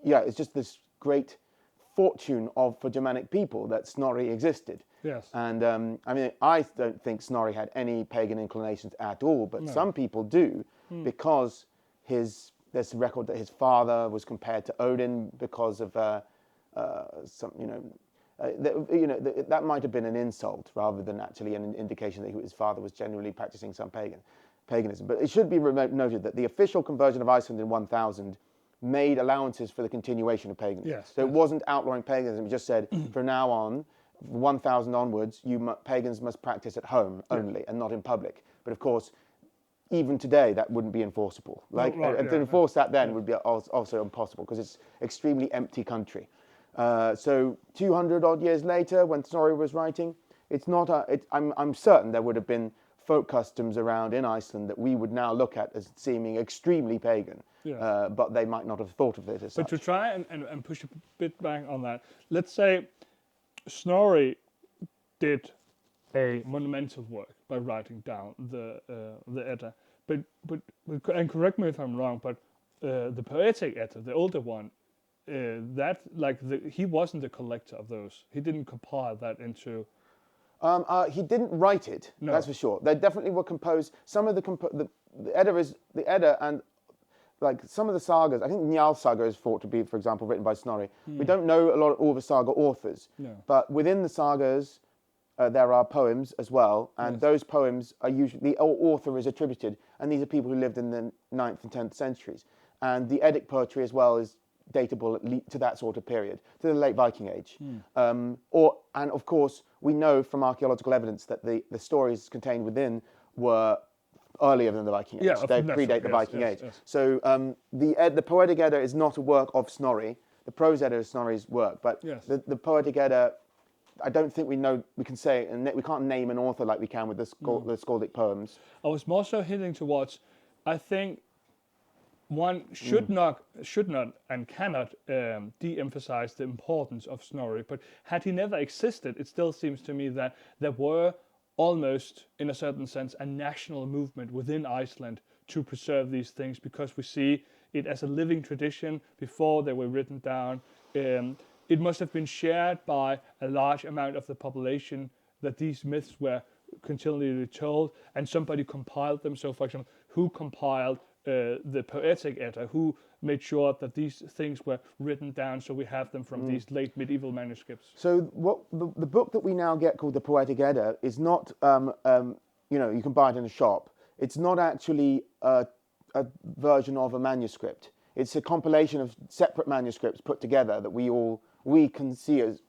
it's just this great fortune for Germanic people that Snorri existed. Yes. And I don't think Snorri had any pagan inclinations at all, but some people do, because there's a record that his father was compared to Odin because of that might have been an insult rather than actually an indication that his father was genuinely practicing some paganism. But it should be noted that the official conversion of Iceland in 1000 made allowances for the continuation of paganism. Yes, so it wasn't outlawing paganism, it just said from now on, 1000 onwards, pagans must practice at home only and not in public. But of course, even today, that wouldn't be enforceable. To enforce that then would be also impossible, because it's extremely empty country. So 200 odd years later, when Snorri was writing, I'm certain there would have been folk customs around in Iceland that we would now look at as seeming extremely pagan, but they might not have thought of it as such. But to try and push a bit back on that, let's say Snorri did a monumental work by writing down the Edda, but and correct me if I'm wrong, but the poetic Edda, the older one, he wasn't the collector of those. He didn't compile that into. He didn't write it. No. That's for sure. They definitely were composed. Some of the Edda and like some of the sagas. I think Njal saga is thought to be, for example, written by Snorri. We don't know all the saga authors, but within the sagas there are poems as well, and those poems are usually the author is attributed, and these are people who lived in the 9th and 10th centuries. And the Eddic poetry as well is datable to that sort of period, to the late Viking Age. And of course, we know from archaeological evidence that the stories contained within were earlier than the Viking Age. They predate the Viking Age. Yes. So the Poetic Edda is not a work of Snorri. The Prose Edda is Snorri's work, but the Poetic Edda, I don't think we can say, and we can't name an author like we can with the Skaldic poems. I was more so hinting towards, I think one should not and cannot de-emphasize the importance of Snorri, but had he never existed, it still seems to me that there were almost, in a certain sense, a national movement within Iceland to preserve these things, because we see it as a living tradition before they were written down. It must have been shared by a large amount of the population, that these myths were continually told, and somebody compiled them. So, for example, who compiled the Poetic Edda? Who made sure that these things were written down, so we have them from these late medieval manuscripts? So what the book that we now get called the Poetic Edda is not, you can buy it in a shop. It's not actually a version of a manuscript. It's a compilation of separate manuscripts put together that we can see as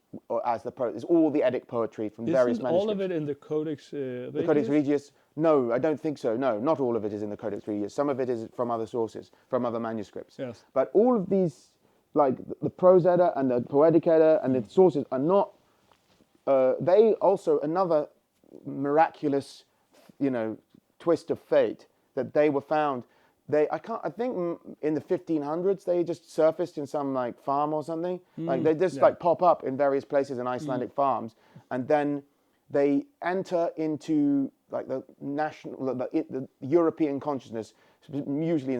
it's all the Eddic poetry from various manuscripts. All of it in the Codex Regius? The Codex Regius? No, I don't think so. No, not all of it is in the Codex Regius. Some of it is from other sources, from other manuscripts. Yes. But all of these, like the Prose Edda and the Poetic Edda and the sources are not. They also another miraculous, twist of fate that they were found. I think in the 1500s they just surfaced in some like farm or something. Like they just like pop up in various places in Icelandic farms, and then they enter into like the European consciousness, usually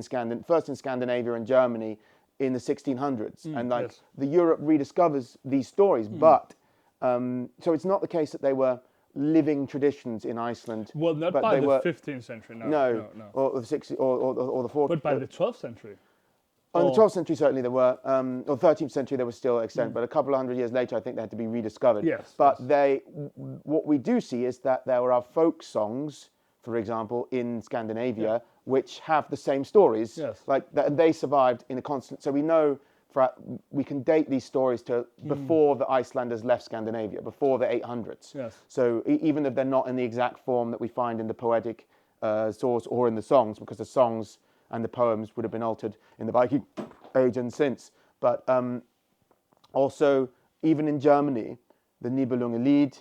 first in Scandinavia and Germany in the 1600s, and the Europe rediscovers these stories. But so it's not the case that they were living traditions in Iceland. Well, not by the 15th century, no. Or the 16th, or the 14th. But by the 12th century. In the 12th century, certainly there were, or 13th century, they were still extant, but a couple of hundred years later, I think they had to be rediscovered. Yes. But what we do see is that there are folk songs, for example, in Scandinavia, which have the same stories. Yes. Like that, and they survived in a constant. So we know we can date these stories to before the Icelanders left Scandinavia, before the 800s. Yes. So even if they're not in the exact form that we find in the poetic source or in the songs, because the songs and the poems would have been altered in the Viking Age and since. But also, even in Germany, the Nibelungenlied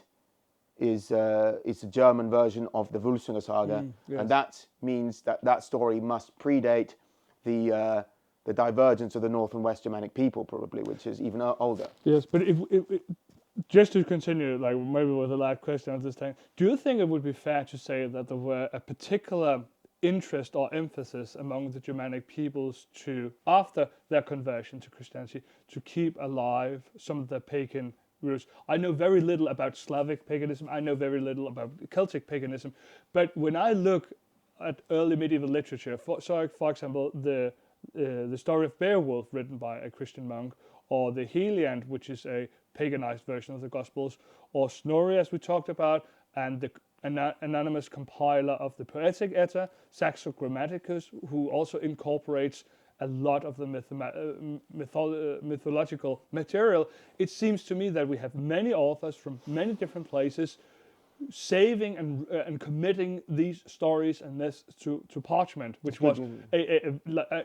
is a German version of the Völsunga saga, Yes. and that means that story must predate the divergence of the North and West Germanic people, probably, which is even older. Yes, but if just to continue, like maybe with the last question of this time, do you think it would be fair to say that there were a particular interest or emphasis among the Germanic peoples to, after their conversion to Christianity, to keep alive some of their pagan roots? I know very little about Slavic paganism. I know very little about Celtic paganism. But when I look at early medieval literature, for example, the story of Beowulf, written by a Christian monk, or the Heliand, which is a paganized version of the Gospels, or Snorri, as we talked about, and the anonymous compiler of the Poetic Edda, Saxo Grammaticus, who also incorporates a lot of the mythological material. It seems to me that we have many authors from many different places saving and committing these stories and this to parchment, which was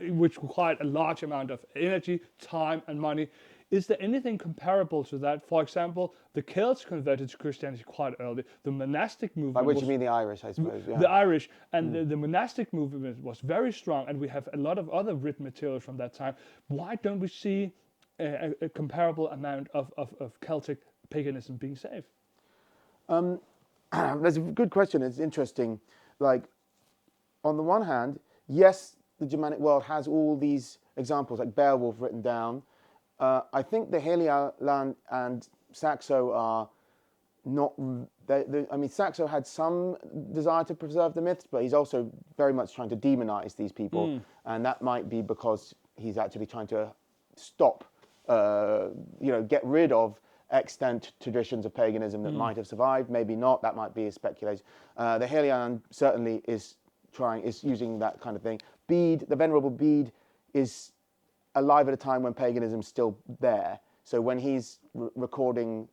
which required a large amount of energy, time, and money. Is there anything comparable to that? For example, the Celts converted to Christianity quite early. The monastic movement. By which you mean the Irish, I suppose. Yeah. The Irish and the monastic movement was very strong, and we have a lot of other written material from that time. Why don't we see a comparable amount of Celtic paganism being saved? That's a good question. It's interesting. Like, on the one hand, yes, the Germanic world has all these examples, like Beowulf written down. I think the Helialand and Saxo are not. I mean, Saxo had some desire to preserve the myths, but he's also very much trying to demonize these people, and that might be because he's actually trying to stop, get rid of extant traditions of paganism that might have survived. Maybe not. That might be a speculation. The Helialand certainly is using that kind of thing. Bede, the Venerable Bede, is alive at a time when paganism's still there. So when he's recording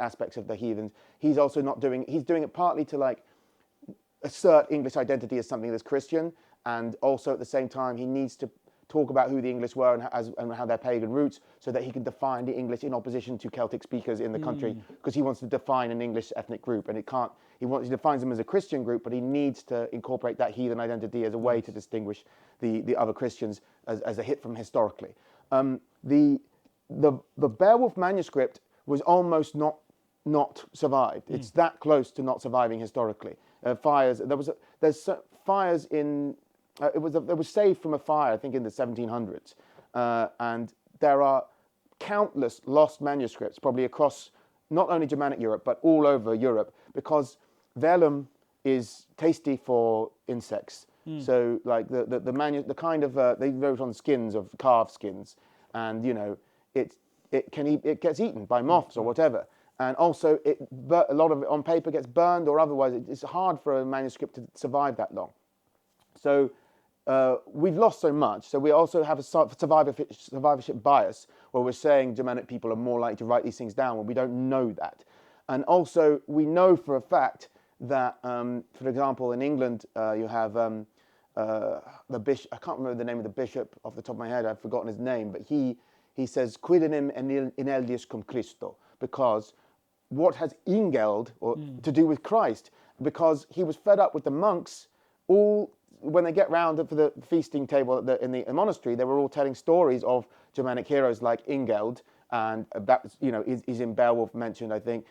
aspects of the heathens, he's also not doing. He's doing it partly to like assert English identity as something that's Christian, and also at the same time he needs to talk about who the English were and how their pagan roots, so that he can define the English in opposition to Celtic speakers in the country, because he wants to define an English ethnic group, and he defines them as a Christian group, but he needs to incorporate that heathen identity as a way to distinguish the other Christians as a hit from historically. The Beowulf manuscript was almost not survived. It's that close to not surviving historically. Fires. There's fires in. It was saved from a fire, I think, in the 1700s, and there are countless lost manuscripts, probably across not only Germanic Europe but all over Europe, because vellum is tasty for insects. So, like the kind of they wrote on skins of calf skins, and it gets eaten by moths or whatever, and also a lot of it on paper gets burned or otherwise. It's hard for a manuscript to survive that long. So. We've lost so much, so we also have a survivorship bias, where we're saying Germanic people are more likely to write these things down when we don't know that. And also, we know for a fact that, for example, in England, you have the bishop. I can't remember the name of the bishop off the top of my head. I've forgotten his name, but he says "Quidem ineldius cum Christo," because what has Ingeld to do with Christ? Because he was fed up with the monks when they get round for the feasting table in the monastery, they were all telling stories of Germanic heroes like Ingeld, and that is in Beowulf mentioned, I think.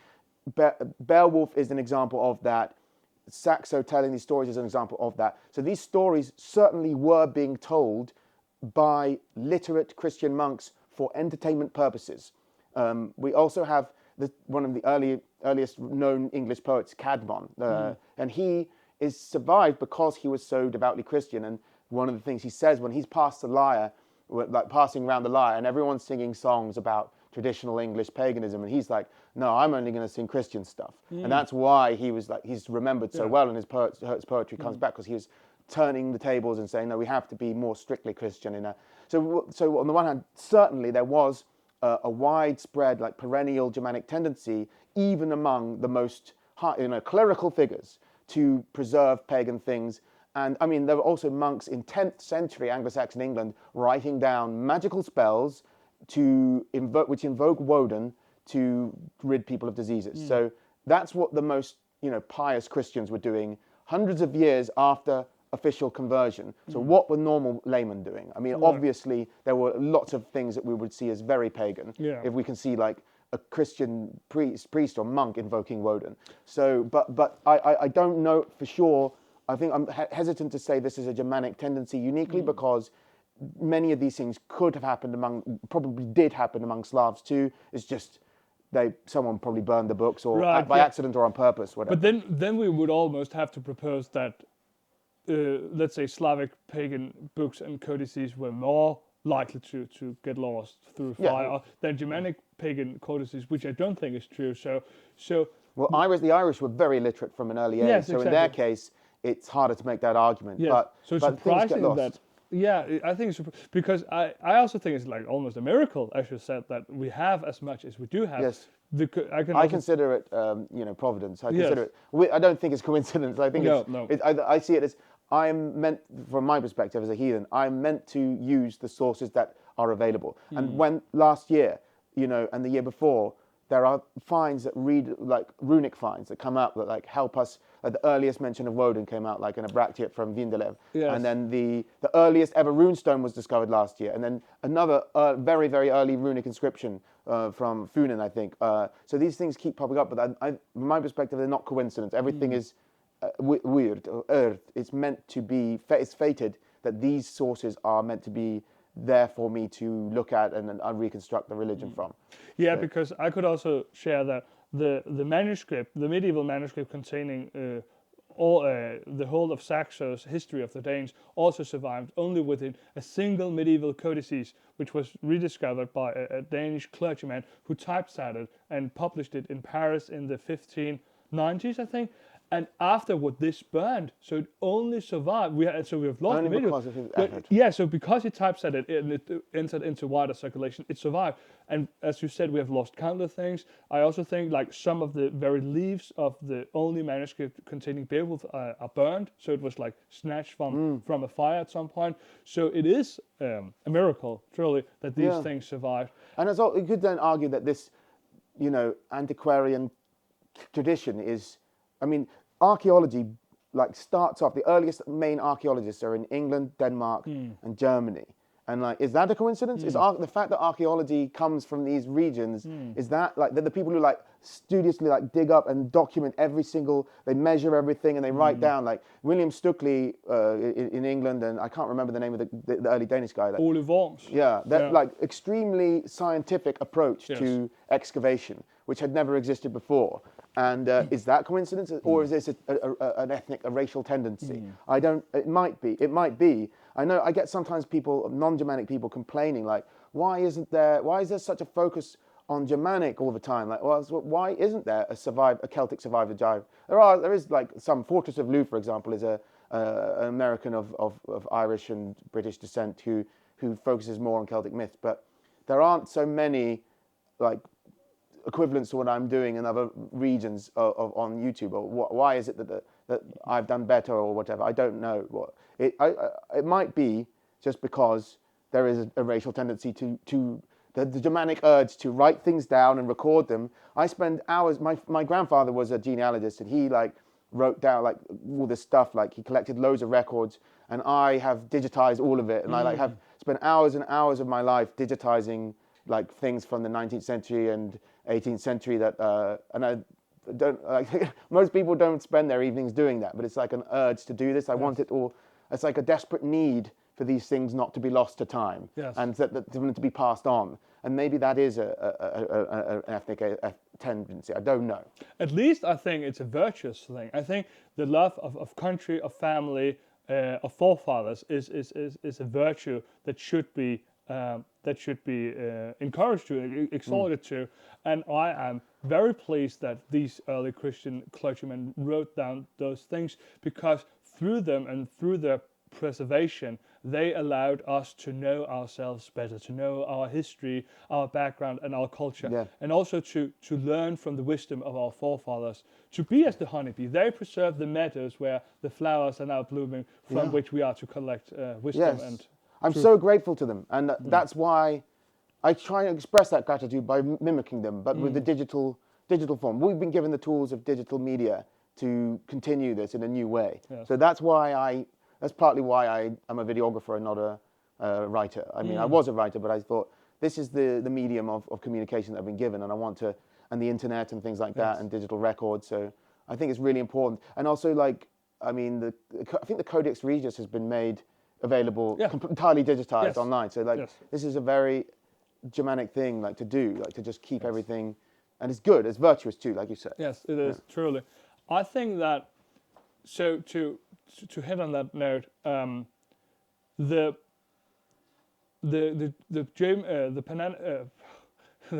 Beowulf is an example of that. Saxo telling these stories is an example of that. So these stories certainly were being told by literate Christian monks for entertainment purposes. We also have one of the earliest known English poets, Caedmon, and he is survived because he was so devoutly Christian. And one of the things he says when he's passed the lyre, like passing around the lyre, and everyone's singing songs about traditional English paganism, and he's like, no, I'm only going to sing Christian stuff. And that's why he's remembered so well, and his poetry comes back, because he was turning the tables and saying, no, we have to be more strictly Christian in that. So on the one hand, certainly there was a widespread, like perennial Germanic tendency, even among the most clerical figures, to preserve pagan things. And I mean, there were also monks in 10th century Anglo-Saxon England writing down magical spells which invoke Woden to rid people of diseases. So that's what the most pious Christians were doing hundreds of years after official conversion. So what were normal laymen doing? I mean, obviously there were lots of things that we would see as very pagan. Yeah. If we can see like a Christian priest or monk invoking Woden. So, but I don't know for sure. I think I'm hesitant to say this is a Germanic tendency uniquely because many of these things could have happened probably did happen among Slavs too. It's just someone probably burned the books or by accident or on purpose, whatever. But then we would almost have to propose that, let's say, Slavic pagan books and codices were more likely to get lost through fire than Germanic pagan codices, which I don't think is true. So well, the Irish were very literate from an early age, yes, so exactly. in their case, it's harder to make that argument. Yes. But so it's but surprising things get that. lost. Yeah, I think it's because I also think it's like almost a miracle, as you said, that we have as much as we do have. Yes. I consider it, providence. I consider it. I don't think it's coincidence. I think I see it as I'm meant, from my perspective as a heathen, I'm meant to use the sources that are available. And when last year, and the year before, there are finds that read like runic finds that come out that like help us. Like the earliest mention of Woden came out like in a bracteate from Vindelev, and then the earliest ever runestone was discovered last year, and then another very very early runic inscription from Funen, I think. So these things keep popping up, but from my perspective, they're not coincidence. Everything is weird. Earth. It's meant to be. It's fated that these sources are meant to be there for me to look at and reconstruct the religion from. Yeah, because I could also share that the manuscript, the medieval manuscript containing the whole of Saxo's history of the Danes, also survived only within a single medieval codices, which was rediscovered by a Danish clergyman who typesetted and published it in Paris in the 1590s, I think. And afterward, this burned, so it only survived. We have lost only the video. Because of his effort. Yeah, so because he typeset it and it entered into wider circulation, it survived. And as you said, we have lost countless things. I also think like some of the very leaves of the only manuscript containing Beowulf are burned, so it was like snatched from a fire at some point. So it is a miracle, truly, that these things survived. And you could then argue that this, antiquarian tradition is. I mean, archaeology starts off. The earliest main archaeologists are in England, Denmark, and Germany. And is that a coincidence? Is the fact that archaeology comes from these regions? Is that the people who studiously dig up and document every single? They measure everything and they write down. Like William Stukeley in England, and I can't remember the name of the early Danish guy. Ole Worms. Yeah, that extremely scientific approach to excavation, which had never existed before. And is that coincidence, or is this a racial tendency? I don't. It might be. It might be. I know. I get sometimes non-Germanic people complaining, why is there such a focus on Germanic all the time? Why isn't there a Celtic Survive the Jive? There is some Fortress of Loo, for example, is an American of Irish and British descent who focuses more on Celtic myths, but there aren't so many equivalents to what I'm doing in other regions on YouTube, or why is it that I've done better or whatever? I don't know. It might be just because there is a racial tendency to the Germanic urge to write things down and record them. I spend hours. My grandfather was a genealogist, and he wrote down all this stuff. He collected loads of records, and I have digitized all of it, and I have spent hours and hours of my life digitizing things from the 19th century and 18th century and I don't most people don't spend their evenings doing that, but it's an urge to do this. I want it all. It's a desperate need for these things not to be lost to time, and that to be passed on. And maybe that is an ethnic tendency. I don't know. At least I think it's a virtuous thing. I think the love of country, of family, of forefathers is a virtue that should be encouraged to, exhorted to, and I am very pleased that these early Christian clergymen wrote down those things, because through them and through their preservation, they allowed us to know ourselves better, to know our history, our background, and our culture, and also to learn from the wisdom of our forefathers, to be as the honeybee. They preserve the meadows where the flowers are now blooming, from which we are to collect wisdom and. I'm so grateful to them, and that's why I try and express that gratitude by mimicking them, but with the digital digital form. We've been given the tools of digital media to continue this in a new way. Yes. So that's partly why I am a videographer and not a writer. I mean, I was a writer, but I thought this is the medium of communication that I've been given, and I want to, and the internet and things like that, and digital records. So I think it's really important. And also, like, I mean, I think the Codex Regius has been made available, entirely digitized online. So like, this is a very Germanic thing, like, to do, like, to just keep everything, and it's good, it's virtuous too, like you said. Yes, it is, truly. I think that, so to hit on that note, the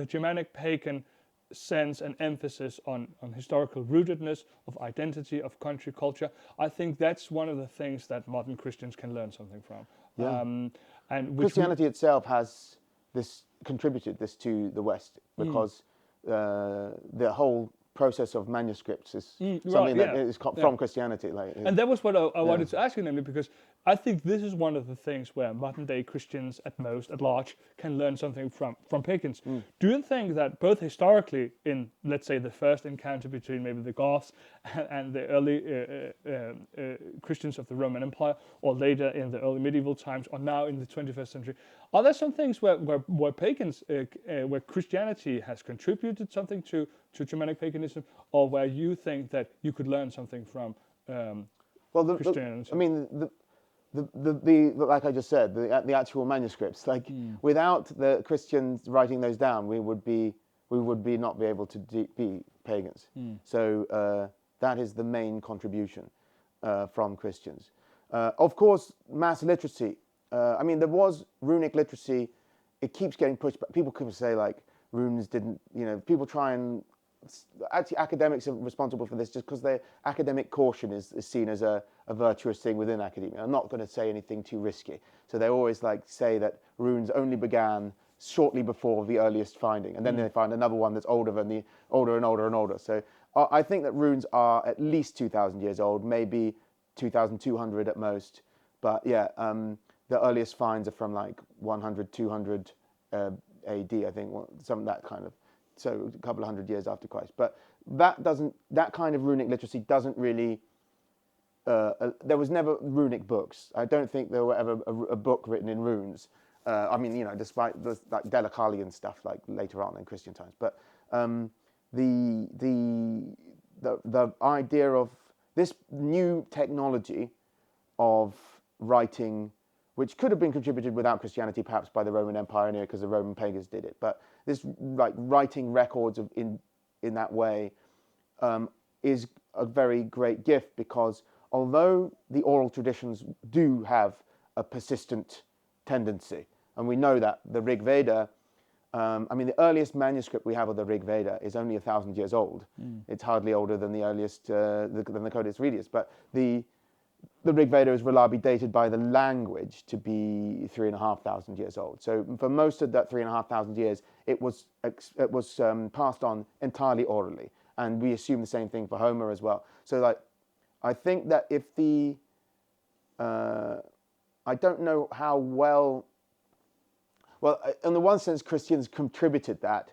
Germanic pagan sense and emphasis on historical rootedness, of identity, of country, culture, I think that's one of the things that modern Christians can learn something from. Yeah. And Christianity itself has contributed this to the West, because the whole process of manuscripts is something that is from Christianity. And that was what I wanted to ask you, namely, because I think this is one of the things where modern day Christians at large can learn something from pagans. Do you think that both historically, in, let's say, the first encounter between maybe the Goths and the early Christians of the Roman Empire, or later in the early medieval times, or now in the 21st century, are there some things where pagans, where Christianity has contributed something to Germanic paganism, or where you think that you could learn something from Christianity? I mean, like I just said, the actual manuscripts. Like, without the Christians writing those down, we would not be able to be pagans. So that is the main contribution from Christians. Of course, mass literacy. I mean, there was runic literacy. It keeps getting pushed back. People could say, like, runes didn't. People try and. Actually, academics are responsible for this, just because their academic caution is seen as a virtuous thing within academia. I'm not going to say anything too risky. So they always say that runes only began shortly before the earliest finding, and then they find another one that's older than the older and older and older. So I think that runes are at least 2,000 years old, maybe 2,200 at most. But yeah, the earliest finds are from like 100, 200 AD, I think, some that kind of. So a couple of hundred years after Christ. But that kind of runic literacy doesn't really, there was never runic books. I don't think there were ever a book written in runes. I mean, despite the like Deucalion stuff like later on in Christian times. But the idea of this new technology of writing, which could have been contributed without Christianity, perhaps by the Roman Empire, because the Roman pagans did it. But this, like, writing records in that way is a very great gift, because although the oral traditions do have a persistent tendency, and we know that the Rig Veda, I mean, the earliest manuscript we have of the Rig Veda is only 1,000 years old. It's hardly older than the earliest, than the Codex Regius. But the Rig Veda is reliably dated by the language to be 3,500 years old. So for most of that 3,500 years, it was passed on entirely orally, and we assume the same thing for Homer as well. So, like, I think that if I don't know how well, in the one sense, Christians contributed that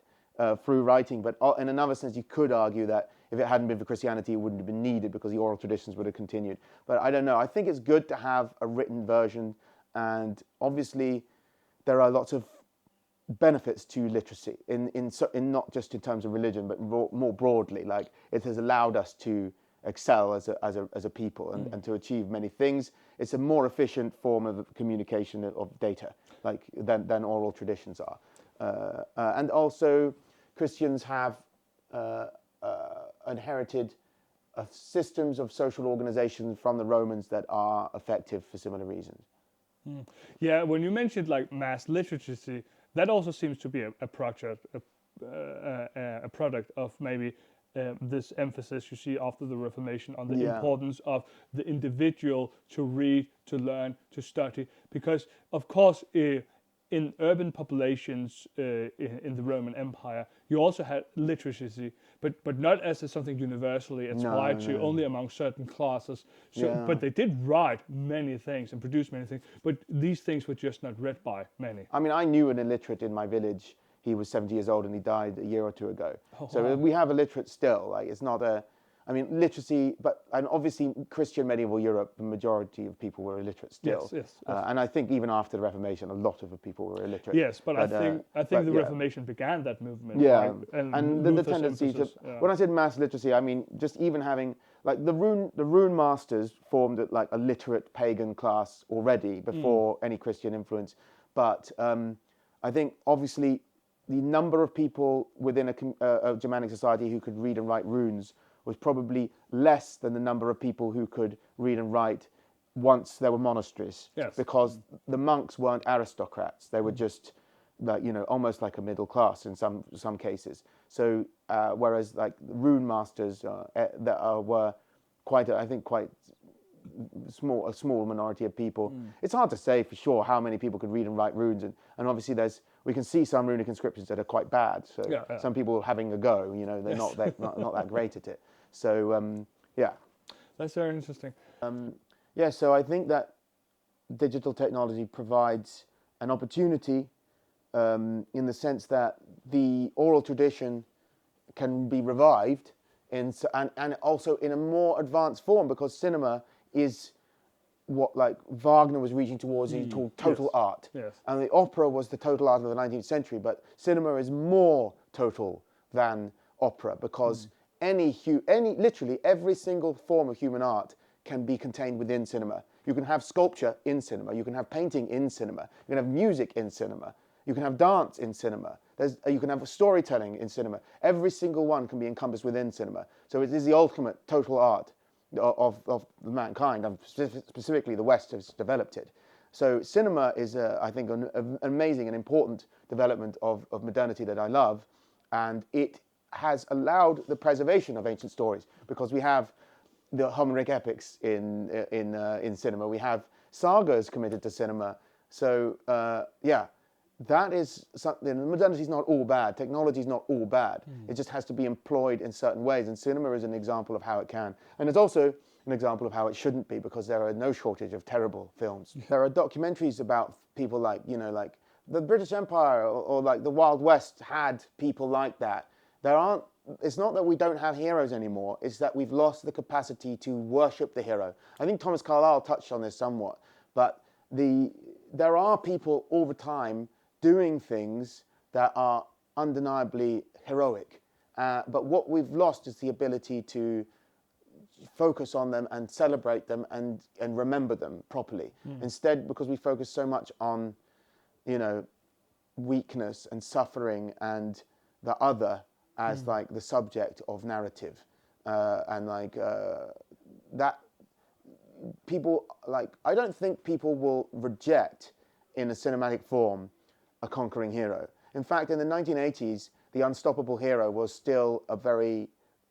through writing, but in another sense, you could argue that if it hadn't been for Christianity, it wouldn't have been needed, because the oral traditions would have continued. But I don't know. I think it's good to have a written version, and obviously there are lots of benefits to literacy in not just in terms of religion, but more broadly. Like, it has allowed us to excel as a people and to achieve many things. It's a more efficient form of communication of data, like than oral traditions are. And also, Christians have inherited systems of social organization from the Romans that are effective for similar reasons. Yeah, when you mentioned like mass literacy, that also seems to be a product of maybe this emphasis you see after the Reformation on the importance of the individual to read, to learn, to study. Because, of course, in urban populations in the Roman Empire, you also had literacy, but not as something universally applied to only among certain classes. So, but they did write many things and produce many things, but these things were just not read by many. I mean, I knew an illiterate in my village he was 70 years old and he died a year or two ago. Oh, So wow. we have illiterate still. Like it's not a, I mean, literacy, and obviously Christian medieval Europe, the majority of people were illiterate still. Yes. And I think even after the Reformation, a lot of the people were illiterate. Yes, but I think the yeah. Reformation began that movement. Yeah, right? And the Luther's tendency to, emphasis, yeah. when I said mass literacy, I mean just even having, like the rune masters formed like a literate pagan class already before any Christian influence. But I think obviously the number of people within a Germanic society who could read and write runes was probably less than the number of people who could read and write once there were monasteries. Yes. Because the monks weren't aristocrats; they were just, like, you know, almost like a middle class in some cases. So whereas like rune masters were quite a small minority of people. It's hard to say for sure how many people could read and write runes, and obviously we can see some runic inscriptions that are quite bad. So some people having a go, you know, they're not that great at it. So yeah, That's very interesting. so I think that digital technology provides an opportunity in the sense that the oral tradition can be revived and also in a more advanced form, because cinema is what like Wagner was reaching towards, he called total art. Yes. And the opera was the total art of the 19th century, but cinema is more total than opera, because literally every single form of human art can be contained within cinema. You can have sculpture in cinema, you can have painting in cinema, you can have music in cinema, you can have dance in cinema, you can have storytelling in cinema. Every single one can be encompassed within cinema. So it is the ultimate total art of mankind, and specifically the West has developed it. So cinema is, I think, an amazing and important development of modernity that I love, and it has allowed the preservation of ancient stories, because we have the Homeric epics in cinema. We have sagas committed to cinema. So that is something. Modernity is not all bad. Technology is not all bad. It just has to be employed in certain ways, and cinema is an example of how it can. And it's also an example of how it shouldn't be, because there are no shortage of terrible films. There are documentaries about people like the British Empire or like the Wild West had people like that. It's not that we don't have heroes anymore, it's that we've lost the capacity to worship the hero. I think Thomas Carlyle touched on this somewhat, but there are people all the time doing things that are undeniably heroic. But what we've lost is the ability to focus on them and celebrate them and remember them properly. Instead, because we focus so much on, weakness and suffering and the other as like the subject of narrative, and that people I don't think people will reject in a cinematic form a conquering hero. In fact, in the 1980s, the unstoppable hero was still a very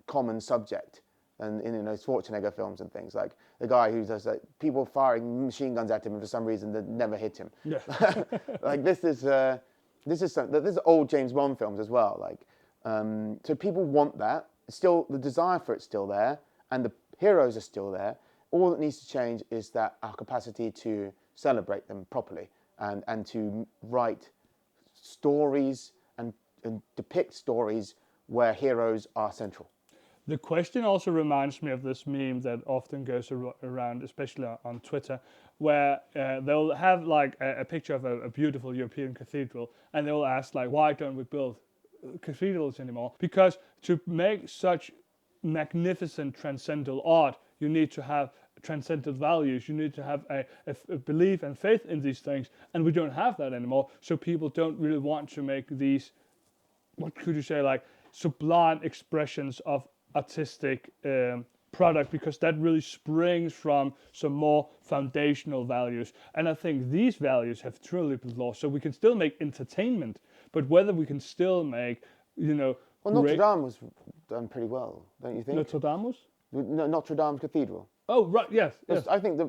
common subject, and in Schwarzenegger films and things, like the guy who does people firing machine guns at him and for some reason that never hit him. Yeah. Like this is old James Bond films as well. So people want that. Still, the desire for it's still there, and the heroes are still there. All that needs to change is that our capacity to celebrate them properly and to write stories and depict stories where heroes are central. The question also reminds me of this meme that often goes around, especially on Twitter, where they'll have like a picture of a beautiful European cathedral, and they'll ask like, why don't we build cathedrals anymore? Because to make such magnificent transcendental art, you need to have transcendent values. You need to have a belief and faith in these things, and we don't have that anymore. So people don't really want to make these, what could you say, like sublime expressions of artistic product, because that really springs from some more foundational values. And I think these values have truly been lost. So we can still make entertainment, but whether we can still make, Well, Notre Dame was done pretty well, don't you think? Notre Dame was? No, Notre Dame Cathedral. Oh, right, yes. I think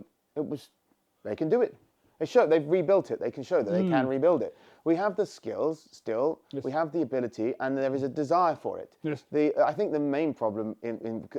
they can do it. They've rebuilt it. They can show that they can rebuild it. We have the skills still. Yes. We have the ability, and there is a desire for it. Yes. I think the main problem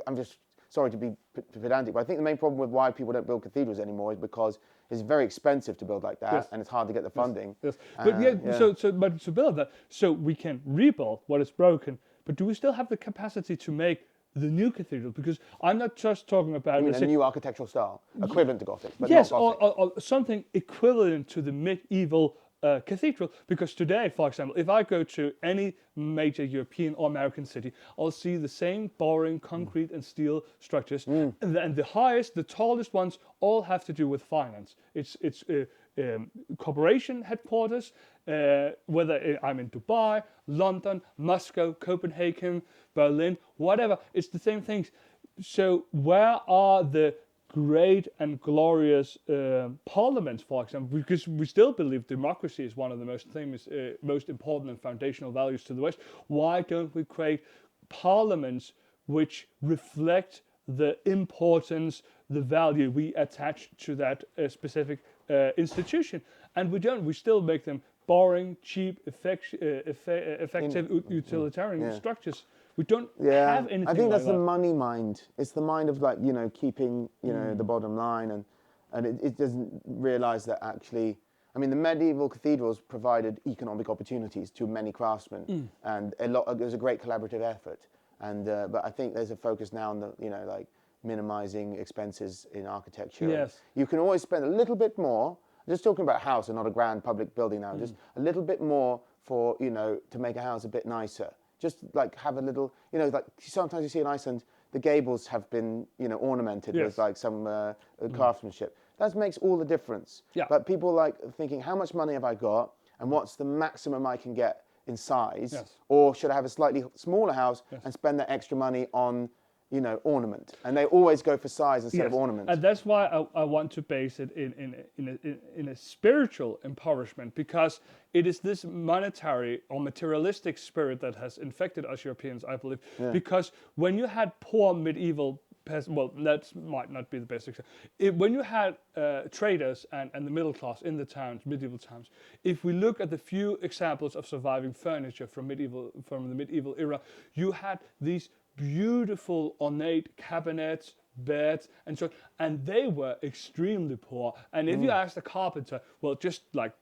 I'm just sorry to be pedantic, but I think the main problem with why people don't build cathedrals anymore is because it's very expensive to build like that, Yes. and it's hard to get the funding. Yes, but Yeah. but to build that, so we can rebuild what is broken. But do we still have the capacity to make the new cathedral? Because I'm not just talking about I mean, a new architectural style, equivalent to Gothic, but yes, not Gothic. or something equivalent to the medieval cathedral. Because today, for example, if I go to any major European or American city, I'll see the same boring concrete and steel structures, and the highest, the tallest ones, all have to do with finance. It's corporation headquarters, whether I'm in Dubai, London, Moscow, Copenhagen, Berlin, whatever, it's the same things. So where are the great and glorious parliaments, for example? Because we still believe democracy is one of the most famous, most important and foundational values to the West. Why don't we create parliaments which reflect the importance, the value we attach to that specific institution? And we don't. We still make them boring, cheap, effective, utilitarian structures. We don't have anything. I think that's like the money mind. It's the mind of like, you know, keeping, you know, the bottom line, and it doesn't realize that actually, I mean, the medieval cathedrals provided economic opportunities to many craftsmen, and it was a great collaborative effort. And but I think there's a focus now on the, you know, like minimizing expenses in architecture. Yes. You can always spend a little bit more. Just talking about a house and not a grand public building now. Just a little bit more for, you know, to make a house a bit nicer. Just like have a little, you know, like sometimes you see in Iceland, the gables have been, you know, ornamented with like some craftsmanship. That makes all the difference. Yeah. But people like thinking, how much money have I got, and what's the maximum I can get in size, or should I have a slightly smaller house and spend that extra money on, you know, ornament? And they always go for size instead of ornament. And that's why I want to base it in a spiritual impoverishment, because it is this monetary or materialistic spirit that has infected us Europeans, I believe. Because when you had poor medieval well, that might not be the best example. When you had traders and the middle class in the towns, medieval towns, if we look at the few examples of surviving furniture from the medieval era, you had these beautiful ornate cabinets, beds, and so on, and they were extremely poor. And if you asked a carpenter, well, just like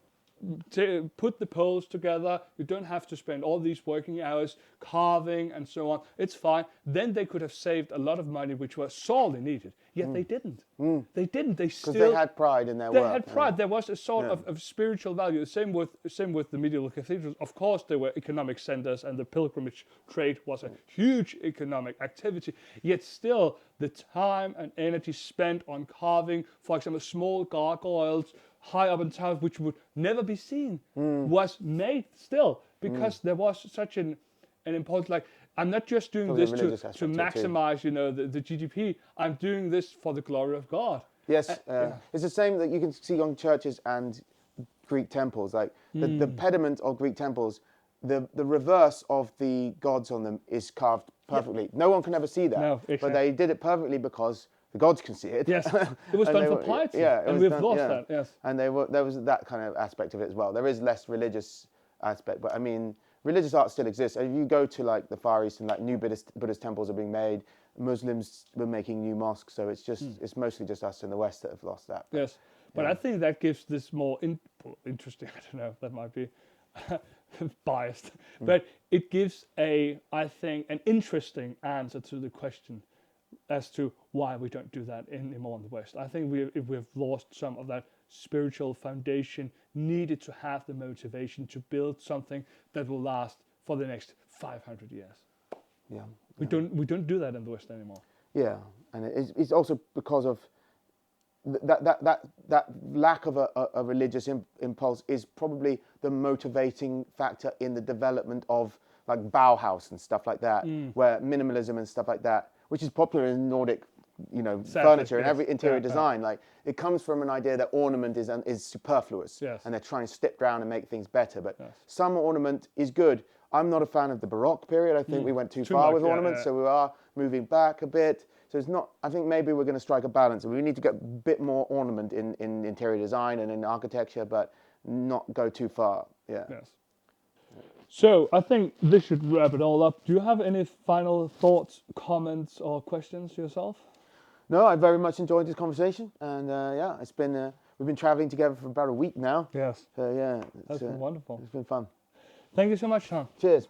to put the poles together, you don't have to spend all these working hours carving and so on, it's fine, then they could have saved a lot of money which was sorely needed. Yet they didn't. They didn't. They still, because they had pride in their work. They had pride. There was a sort of spiritual value. Same with the medieval cathedrals. Of course, they were economic centers, and the pilgrimage trade was a huge economic activity. Yet still, the time and energy spent on carving, for example, small gargoyles high up in towers, which would never be seen, was made still, because there was such an important, like, I'm not just doing this to maximize, you know, the GDP. I'm doing this for the glory of God. Yes, it's the same that you can see on churches and Greek temples. Like the pediment of Greek temples, the reverse of the gods on them is carved perfectly. No one can ever see that. No, exactly. But they did it perfectly because the gods can see it. Yes, it was done for piety, and we've lost that. Yes, and there was that kind of aspect of it as well. There is less religious aspect, but I mean, religious art still exists. If you go to like the Far East and like new Buddhist temples are being made, Muslims were making new mosques, so it's just it's mostly just us in the West that have lost that. Yes, but I think that gives this more interesting. I don't know, that might be biased, but it gives I think an interesting answer to the question as to why we don't do that anymore in the West. I think we've lost some of that spiritual foundation needed to have the motivation to build something that will last for the next 500 years. Yeah, we don't do that in the West anymore. Yeah, and it's also because of that lack of a religious impulse is probably the motivating factor in the development of like Bauhaus and stuff like that, where minimalism and stuff like that, which is popular in Nordic, you know, furniture and every interior design. Like it comes from an idea that ornament is superfluous, and they're trying to strip down and make things better. But some ornament is good. I'm not a fan of the Baroque period. I think we went too far with ornaments, so we are moving back a bit. So it's not. I think maybe we're going to strike a balance. We need to get a bit more ornament in interior design and in architecture, but not go too far. Yeah. Yes. So I think this should wrap it all up. Do you have any final thoughts, comments, or questions yourself? No, I very much enjoyed this conversation, and yeah, it's been we've been traveling together for about a week now. Yes. So yeah, That's been wonderful. It's been fun. Thank you so much, Tom. Cheers.